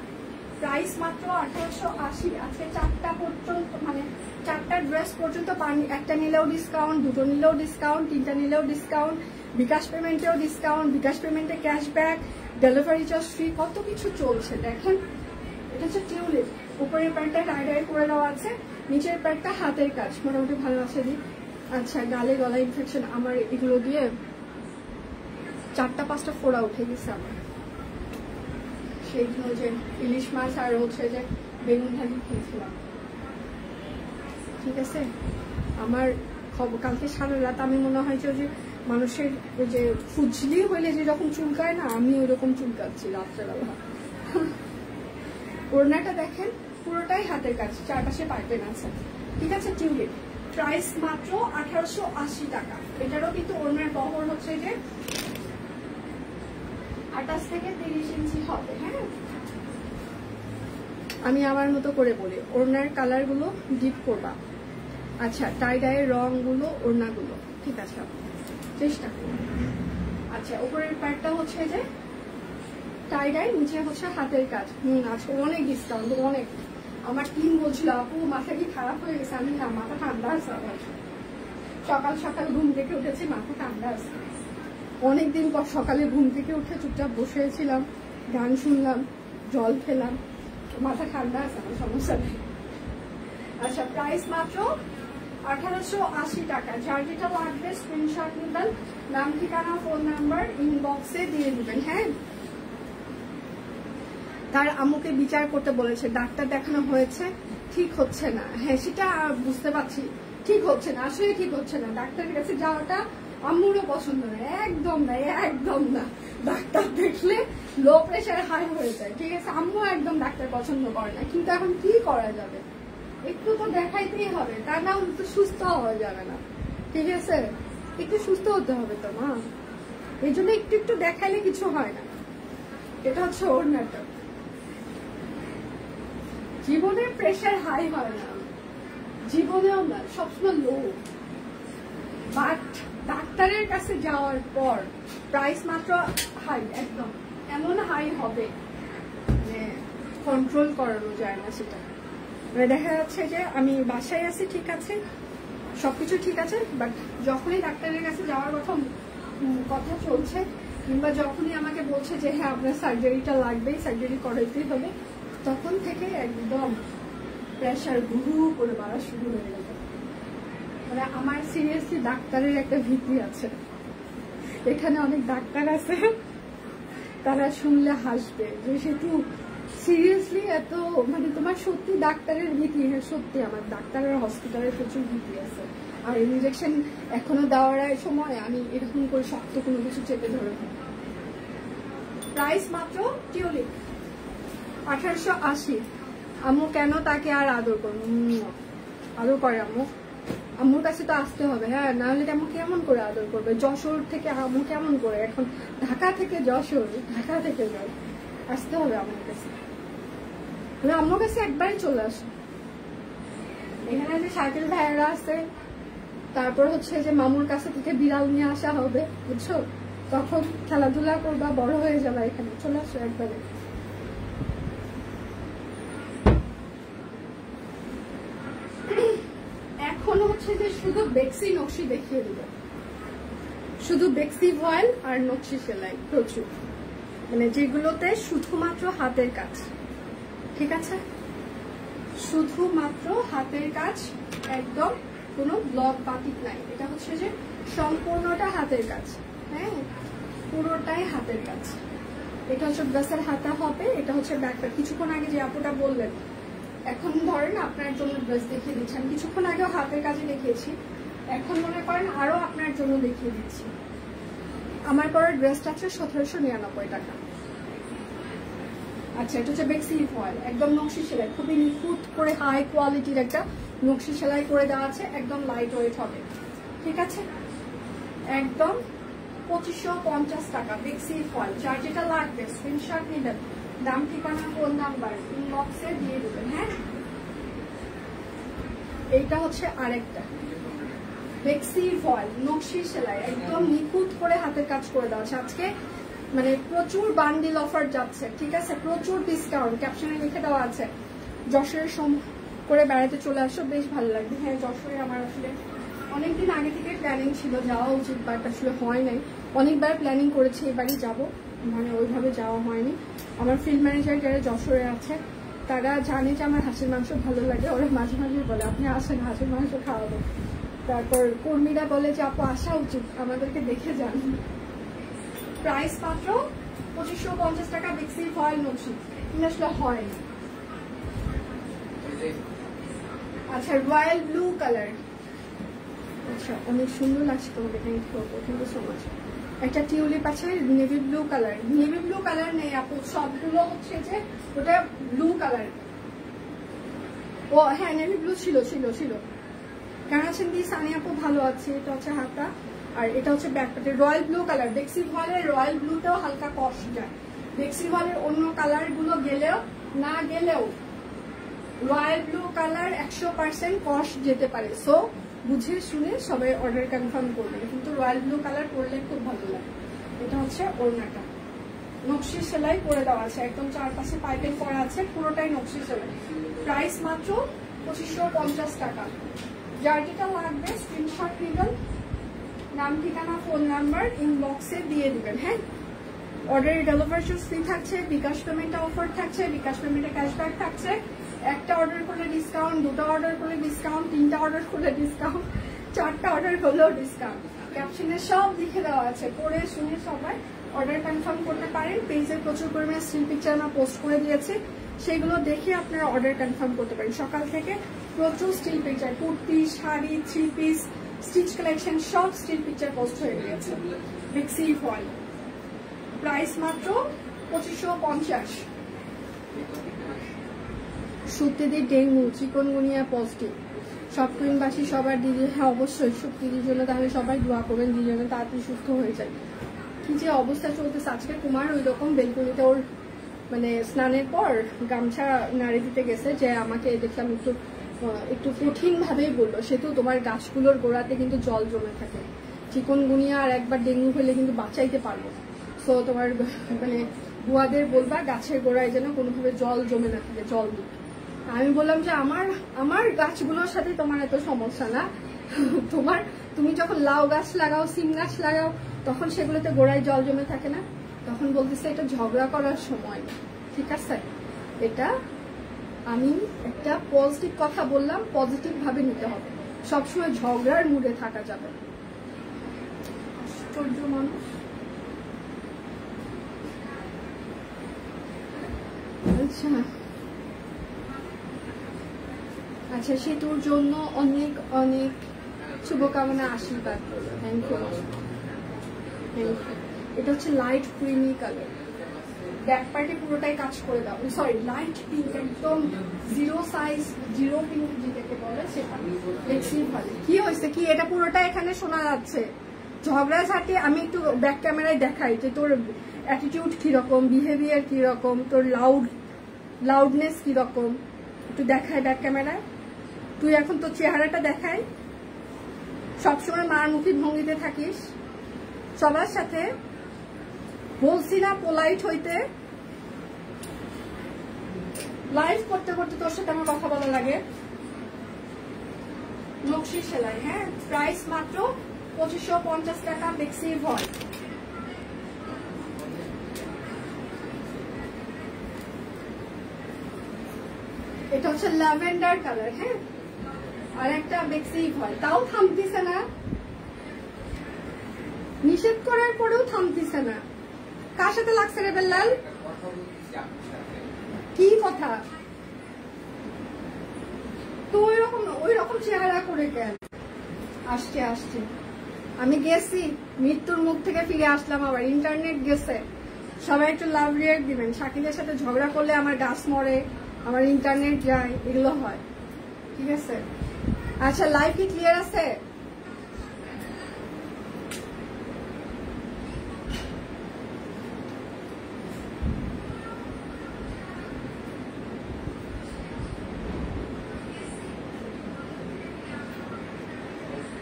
প্রাইস মাত্র 1880। আজকে 4টা পর্যন্ত, মানে 4টা ড্রেস পর্যন্ত একটা নিলেও ডিসকাউন্ট, 2টো নিলেও ডিসকাউন্ট, 3টা নিলেও ডিসকাউন্ট, বিকাশ পেমেন্টেও ডিসকাউন্ট, বিকাশ পেমেন্টে ক্যাশব্যাক, ডেলিভারি চার্জ ফ্রি, কত কিছু চলছে দেখেন। এটা হচ্ছে টিউলিপ, উপরের প্যান্টটা টাই করে দেওয়া আছে, নিচের প্যান্টটা হাতের কাজ, মোটামুটি ভালো আছে দি। আচ্ছা গালে গলা ইনফেকশন, আমার এগুলো দিয়ে 4টা-5টা ফোড়া উঠে গেছে আমার, সেইগুলো যে ইলিশ মাছ আর হচ্ছে যে বেগুন ভাজি খেয়েছিলাম, ঠিক আছে। আমার খবর কালকে সারা রাত আমি মনে হয় যে মানুষের ওই যে ফুজলি হইলে যে যখন চুলকায় না, আমি ওই রকম চুলকাচ্ছি রাত্রেবেলা। ওড়নাটা দেখেন পুরোটাই হাতের কাজ, চারপাশে পাইপেন আছে, ঠিক আছে। টিউলিপ প্রাইস মাত্র 1880 টাকা। এটারও কিন্তু ওড়নার বহর হচ্ছে যে 28 থেকে 30 ইঞ্চি হবে, হ্যাঁ। আমি আমার মতো করে বলি, ওড়নার কালার গুলো ডিপ করবা, আচ্ছা টাই ডাইয়ের রং গুলো, ওড়না গুলো, ঠিক আছে চেষ্টা করুন। আচ্ছা উপরের প্যাডটা হচ্ছে যে টাই ডাই, নিচে হচ্ছে হাতের কাজ। আজকে অনেক ডিসকাউন্ট, অনেক। আমার টিম বলছিল আপু মাথা কি খারাপ হয়ে গেছে, আমি না মাথা ঠান্ডা আছে, সকাল সকাল ঘুম থেকে উঠেছি মাথা ঠান্ডা আছে। অনেকদিন পর সকালে ঘুম থেকে উঠে চুপচাপ বসেছিলাম, গান শুনলাম, জল খেলাম, মাথা ঠান্ডা আছে, আমার সমস্যা নেই। আচ্ছা প্রাইস মাত্র 1880 টাকা। যার যেটা লাগবে স্ক্রিনশট নেবেন, নাম ঠিকানা ফোন নাম্বার ইনবক্সে দিয়ে দিবেন, হ্যাঁ। তার আম্মুকে বিচার করতে বলেছে, ডাক্তার দেখানো হয়েছে ঠিক হচ্ছে না। হ্যাঁ সেটা বুঝতে পারছি, ঠিক হচ্ছে না, আসলে ঠিক হচ্ছে না। ডাক্তারের কাছে যাওয়াটা আম্মুরও পছন্দ না, একদম না, একদম না। ডাক্তার দেখলে লো প্রেশার হাই হয়ে যায়, ঠিক আছে। আম্মু একদম ডাক্তার পছন্দ করে না, কিন্তু এখন কি করা যাবে, একটু তো দেখাইতেই হবে, তা না হলে তো সুস্থ হওয়া যাবে না, ঠিক আছে। একটু সুস্থ হতে হবে তো মা, এই জন্য একটু একটু দেখাইলে কিছু হয় না। এটা হচ্ছে ওর নাটক। জীবনের প্রেশার হাই হয় না, জীবনেও না, সবসময় লো। বাট ডাক্তারের কাছে যাওয়ার পর প্রাইস মাত্র হাই, একদম এমন হাই হবে মানে কন্ট্রোল করানো যায় না সেটা। দেখা যাচ্ছে যে আমি বাসায় আছি, ঠিক আছে, সবকিছু ঠিক আছে, বাট যখনই ডাক্তারের কাছে যাওয়ার কথা চলছে, কিংবা যখনই আমাকে বলছে যে হ্যাঁ আপনার সার্জারিটা লাগবেই, সার্জারি করাইতেই হবে, তখন থেকে একদম প্রেশার ঘুরু করে বাড়া শুরু হয়ে গেল। মানে আমার সিরিয়াসলি ডাক্তারের একটা ভীতি আছে। এখানে অনেক ডাক্তার আছে, তারা শুনলে হাসবে যে সেতু সিরিয়াসলি এত, মানে তোমার সত্যি ডাক্তারের ভীতি? হ্যাঁ সত্যি, আমার ডাক্তারের হসপিটালের প্রচুর ভীতি আছে। আর ইনজেকশন এখনো দেওয়ার সময় আমি এরকম করে শক্ত কোনো কিছু চেপে ধরে থাকি। প্রাইস মাত্র টিউলিপ 1880। আম্মু কেন তাকে আর আদর করবো? আদর করে আম্মু, আম্মুর কাছে তো আসতে হবে। হ্যাঁ, নাহলে আম্মু কেমন করে আদর করবে? যশোর থেকে আম্মু কেমন করে, এখন ঢাকা থেকে যশোর, ঢাকা থেকে যাই, আসতে হবে আম্মুর কাছে। আম্মুর কাছে একবারই চলে আসো। এখানে যে সাইকেল ভাইয়েরা আছে, তারপর হচ্ছে যে মামুর কাছে থেকে বিড়াল নিয়ে আসা হবে, বুঝছো? তখন খেলাধুলা করবা, বড় হয়ে যাবে। এখানে চলে আসো একবারে। এখন হচ্ছে যে শুধু বেক্সি নকশি দেখিয়ে দিব, শুধু বেক্সি ভয়েল আর নকশি সেলাই প্রচুর, মানে যেগুলোতে শুধুমাত্র হাতের কাজ। ঠিক আছে, শুধুমাত্র হাতের কাজ, একদম কোনো ব্লক বাটিক নাই। এটা হচ্ছে যে সম্পূর্ণটা হাতের কাজ। হ্যাঁ, পুরোটাই হাতের কাজ। এটা হচ্ছে ড্রেসের হাতা হবে, এটা হচ্ছে ব্যাকপ্যাক। কিছুক্ষণ আগে যে আপুটা বললেন, এখন ধরেন আপনার জন্য ড্রেস দেখিয়ে দিচ্ছি, আমি কিছুক্ষণ আগেও হাতের কাজে দেখিয়েছি, এখন মনে করেন আরো আপনার জন্য দেখিয়ে দিচ্ছি। আমার পরের ড্রেসটা আছে 1799 টাকা। আচ্ছা, এটা হচ্ছে বেক্সি ফয়েল, একদম নকশি সেলাই, খুবই নিখুঁত করে হাই কোয়ালিটির একটা নকশি সেলাই করে দেওয়া আছে, একদম লাইট ওয়েট হবে। ঠিক আছে, একদম 2550 টাকা বেক্সি ফয়েল। যার যেটা লাগবে স্ক্রিনশট নেবেন, দাম ঠিকানা ফোন নাম্বার ইনবক্সে দিয়ে দেবেন। হ্যাঁ, এইটা হচ্ছে আরেকটা বেক্সি ফয়েল নকশি সেলাই, একদম নিখুঁত করে হাতের কাজ করে দেওয়া আছে। আজকে মানে প্রচুর বান্ডিল অফার যাচ্ছে। ঠিক আছে, প্রচুর ডিসকাউন্ট, ক্যাপশনে লিখে দেওয়া আছে। যশোরের করে বেড়াতে চলে আসো, বেশ ভালো লাগবে। হ্যাঁ, যশোরে আমার আসলে অনেকদিন আগে থেকে প্ল্যানিং ছিল যাওয়া উচিত, বাট আসলে হয় নাই। অনেকবার প্ল্যানিং করেছি, এবারই যাব, মানে ওইভাবে যাওয়া হয়নি। আমার ফিল্ড ম্যানেজার যারা যশোরে আছে তারা জানে যে আমার হাঁসের মাংস ভালো লাগে, ওরা মাঝে মাঝে বলে আপনি আসেন, হাঁসের মাংস খাওয়াবো। তারপর কর্মীরা বলে যে আপু আসা উচিত, আমাদেরকে দেখে যান। প্রাইস মাত্র 2550 টাকা বেক্সি ফয়েল নকশি, কিন্তু আসলে হয় না। আচ্ছা, রয়্যাল ব্লু কালার, আচ্ছা অনেক সুন্দর লাগছে তোমাকে, থ্যাংক ইউ সো মাচ। একটা টিউলিপ আছে navy blue colour, navy blue colour নেই আপু, সবগুলো হচ্ছে যে ওটা ব্লু কালার। ও হ্যাঁ, নেভি ব্লু ছিল ছিল ছিল। কেমন আছেন দি সানি আপু? ভালো আছে। এটা হচ্ছে হাতা, আর এটা হচ্ছে ব্যাকপ্যাটে রয়্যাল ব্লু কালার। বেক্সি ভয়েলের রয়্যাল ব্লুতেও হালকা কস যায়, বেক্সি ভয়েলের অন্য কালার গুলো গেলেও না গেলেও রয়্যাল ব্লু কালার 100% কস যেতে পারে। সো বুঝে শুনে সবাই অর্ডার কনফার্ম করবে, কিন্তু রয়্যাল ব্লু কালার পরলে খুব ভালো লাগে। এটা হচ্ছে ওড়নাটা, নকশি সেলাই করে দেওয়া আছে, একদম চারপাশে পাইপিং করা আছে, পুরোটাই নকশি সেলাই। প্রাইস মাত্র 2550 টাকা। যার যেটা লাগবে স্ক্রিনশট নেবেন, নাম ঠিকানা ফোন নাম্বার ইনবক্সে দিয়ে দিবেন। হ্যাঁ, অর্ডারের ডেলিভারি চার্জ ফ্রি থাকছে, বিকাশ পেমেন্টে অফার থাকছে, বিকাশ পেমেন্টে ক্যাশব্যাক থাকছে। একটা অর্ডার করলে ডিসকাউন্ট, দুটো অর্ডার করলে ডিসকাউন্ট, তিনটা অর্ডার করলে ডিসকাউন্ট, চারটা অর্ডার করলেও ডিসকাউন্ট। ক্যাপশনে সব লিখে দেওয়া আছে, পড়ে শুনে সবাই অর্ডার কনফার্ম করতে পারেন। পেজে প্রচুর পরিমাণে স্টিল পিকচার আমরা পোস্ট করে দিয়েছি, সেগুলো দেখে আপনারা অর্ডার কনফার্ম করতে পারেন। সকাল থেকে প্রচুর still picture, kurti, sari, 3 piece, stitch collection সব স্টিল পিকচার পোস্ট হয়ে গিয়েছে। বেক্সি ফয়েল, প্রাইস মাত্র 2550। সুপ্তিদি ডেঙ্গু চিকনগুনিয়া পজিটিভ, সব ক্রিমবাসী সবার দিদি। হ্যাঁ অবশ্যই সুপ্তিদির জন্য তাহলে সবাই দোয়া করবেন, দুজনে তাড়াতাড়ি সুস্থ হয়ে যায়। কি যে অবস্থা চলতেছে আজকে, কুমার ওই রকম বেলকুনিতে ওর মানে স্নানের পর গামছা নাড়ি দিতে গেছে, যে আমাকে দেখলাম একটু কঠিন ভাবেই বললো, সেহেতু তোমার গাছগুলোর গোড়াতে কিন্তু জল জমে থাকে, চিকনগুনিয়া আর একবার ডেঙ্গু হলে কিন্তু বাঁচাইতে পারবো। সো তোমার মানে বুয়াদের বলবা গাছের গোড়ায় যেন কোনোভাবে জল জমে না থাকে, জল দিক। আমি বললাম যে আমার গাছগুলোর সাথে তোমার এত সমস্যা না, তুমি যখন লাউ গাছ লাগাও, সিম গাছ লাগাও, তখন সেগুলোতে গোড়ায় জল জমে থাকে না, তখন বলতেছে এটা ঝগড়া করার সময়। ঠিক আছে, এটা আমি একটা পজিটিভ কথা বললাম, পজিটিভ ভাবে নিতে হবে, সবসময় ঝগড়ার মুডে থাকা যাবে না। আশ্চর্য মানুষ। আচ্ছা আচ্ছা, সেতুর জন্য অনেক অনেক শুভকামনা, আশীর্বাদ করলো। Thank you. এটা হচ্ছে লাইট ক্রিমি কালার, ব্যাক পার্টে পুরোটাই কাজ করে দাও। সরি, লাইট পিঙ্ক, একদম জিরো সাইজ, জিরো পিঙ্ক যেটাকে বলে সেটা। দেখছি ভালো কি হয়েছে, কি এটা পুরোটা এখানে শোনা যাচ্ছে ঝগড়াঝাটি। আমি একটু ব্যাক ক্যামেরায় দেখাই যে তোর অ্যাটিটিউড কিরকম, বিহেভিয়ার কিরকম, তোর লাউডনেস কিরকম, একটু দেখায় ব্যাক ক্যামেরায়। তুই এখন তোর চেহারাটা দেখাই, সবসময় মারমুখী ভঙ্গিতে থাকিস সবার সাথে। বলছি না পোলাইট হইতে, লাইভ করতে করতে তোর সাথে আমার কথা বলা লাগে। নকশি সেলাই, হ্যাঁ, প্রাইস মাত্র 2550 টাকা, বেক্সি ভল। এটা হচ্ছে ল্যাভেন্ডার কালার, হ্যাঁ, আর একটা বেক্সি ভল। তাও থামতিছে না, নিষেধ করার পরেও থামতিছে না। কার সাথে লাগছে রে বেল্লাল? কি কথা? তো ওই রকম চেহারা করে কেন? আসছে আমি গেছি, মৃত্যুর মুখ থেকে ফিরে আসলাম, আবার ইন্টারনেট গেছে। সবাই একটু লাভ রিয়াক্ট দিবেন। শাকিলের সাথে ঝগড়া করলে আমার গাছ মরে, আমার ইন্টারনেট যায়, এগুলো হয়। ঠিক আছে, আচ্ছা লাইভ কি ক্লিয়ার আছে?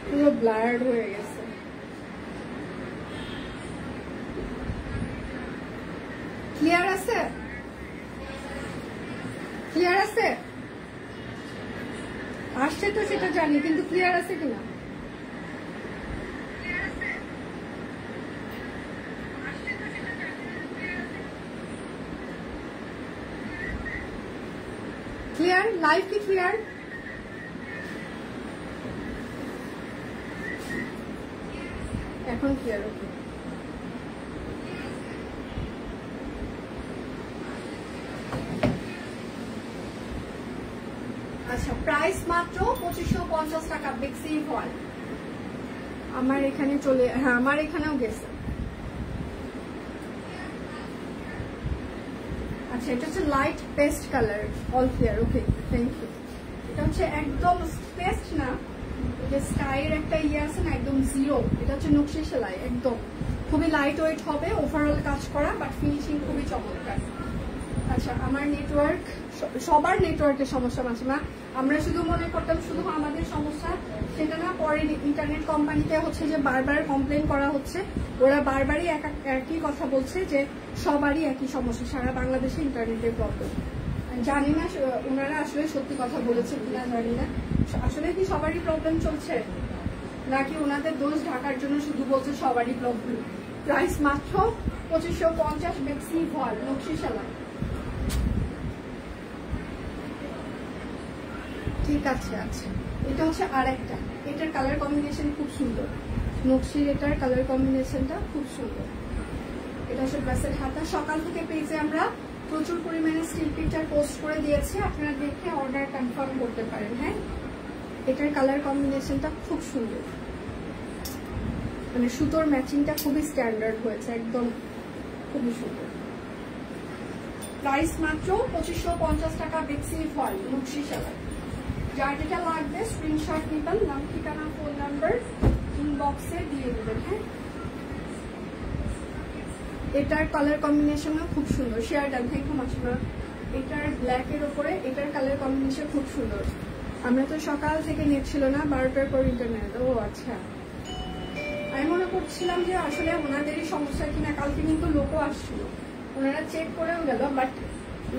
পুরো ব্লার্ড হয়ে গেছে। ক্লিয়ার আছে? ক্লিয়ার আছে? আসছে তো সেটা জানি, কিন্তু ক্লিয়ার আছে কিনা? ক্লিয়ার? লাইভ কি ক্লিয়ার? এখন ক্লিয়ার? ওকে, আচ্ছা, প্রাইস মাত্র 2550 টাকা, বেক্সি ভল। আমার এখানে চলে, হ্যাঁ আমার এখানেও গেছে। আচ্ছা, এটা হচ্ছে light paste colour, all clear. Okay, thank you. এটা হচ্ছে একদম পেস্ট না, যে স্কাইয়ের একটা ইয়ে আছে না, একদম জিরো। এটা হচ্ছে নকশি সেলাই, একদম খুবই লাইট ওয়েট হবে, ওভারঅল কাজ করা, বাট ফিনিশিং খুবই চমৎকার। আচ্ছা, আমার নেটওয়ার্ক, সবার নেটওয়ার্কের সমস্যা মাঝে না। আমরা শুধু মনে করতাম শুধু আমাদের সমস্যা, সেটা না। পরে ইন্টারনেট কোম্পানিতে হচ্ছে যে বারবার কমপ্লেন করা হচ্ছে, ওরা বারবারই একই কথা বলছে যে সবারই একই সমস্যা, সারা বাংলাদেশে ইন্টারনেটের প্রবলেম। জানি না ওনারা আসলে সত্যি কথা বলেছে কিনা, জানি না আসলে কি সবারই প্রবলেম চলছে, নাকি ওনাদের দোষ ঢাকার জন্য শুধু বলছে সবারই প্রবলেম। প্রাইস মাত্র 2550, বেক্সি ভল, নকশি সেলাই। ঠিক আছে, আচ্ছা, এটা হচ্ছে আর একটা, এটার কালার কম্বিনেশন খুব সুন্দর, নকশির এটার কালার কম্বিনেশনটা খুব সুন্দর। এটা হচ্ছে ড্রেসের হাতা। সকাল থেকে পেজে আমরা প্রচুর পরিমাণে স্টিল পিকচার পোস্ট করে দিয়েছি, আপনারা দেখে অর্ডার কনফার্ম করতে পারেন। হ্যাঁ, এটার কালার কম্বিনেশনটা খুব সুন্দর, মানে সুতোর ম্যাচিংটা খুবই স্ট্যান্ডার্ড হয়েছে, একদম খুবই সুন্দর। প্রাইস মাত্র 2550 টাকা, বেক্সি ভল, নকশি সেলাই। যার যেটা লাগবে স্ক্রিনশট নিবেন, নাম, ঠিকানা, ফোন নাম্বার ইনবক্সে দিয়ে দেবেন। হ্যাঁ, এটার কালার কম্বিনেশনও খুব সুন্দর, শেয়ার ডান, থ্যাংক ইউ মাসিমা। এটার ব্ল্যাকের ওপরে এটার কালার কম্বিনেশন খুব সুন্দর। আমরা তো সকাল থেকে নেট ছিল না, 12টার পর ইন্টারনেট। ও আচ্ছা, আমি মনে করছিলাম যে আসলে ওনাদেরই সমস্যা কিনা। কালকে কিন্তু লোকও আসছিল, ওনারা চেক করেও গেল, বাট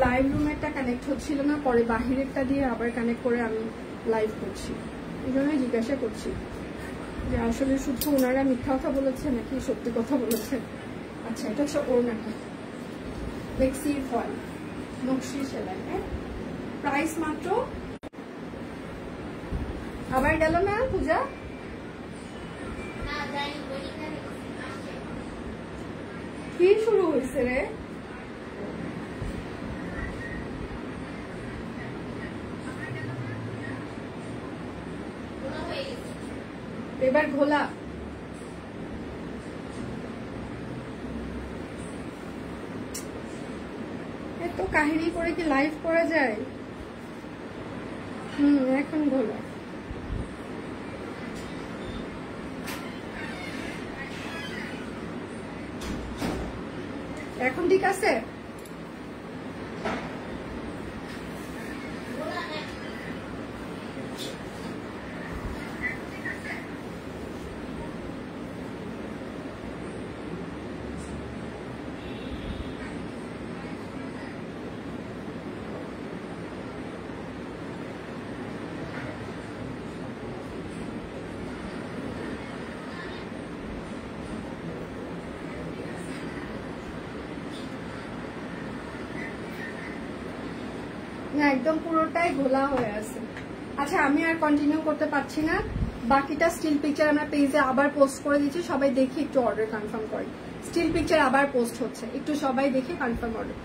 লাইভ রুমেরটা কানেক্ট হচ্ছিল না, পরে বাহিরেরটা দিয়ে আবার কানেক্ট করে আমি লাইভ করছি। এই জন্যই জিজ্ঞাসা করছি যে আসলে শুধু ওনারা মিথ্যা কথা বলেছে নাকি সত্যি কথা বলেছে। আচ্ছা, এটা হচ্ছে ওড়নাটা, বেক্সির ফল নকশি সেলাই। হ্যাঁ, প্রাইস মাত্র। আবার গেল না পূজা? কি শুরু হয়েছে রে? এবার ঘোলা। এত কাহিনী করে কি লাইভ করা যায়? এখন ঘোলা। এখন ঠিক আছে? না, একদম পুরোটাই ঘোলা হয়ে আছে। আচ্ছা, আমি আর কন্টিনিউ করতে পারছি না। বাকিটা স্টিল পিকচার আমরা পেজে আবার পোস্ট করে দিচ্ছি, সবাই দেখে একটু অর্ডার কনফার্ম করি। স্টিল পিকচার আবার পোস্ট হচ্ছে, একটু সবাই দেখে কনফার্ম অর্ডার।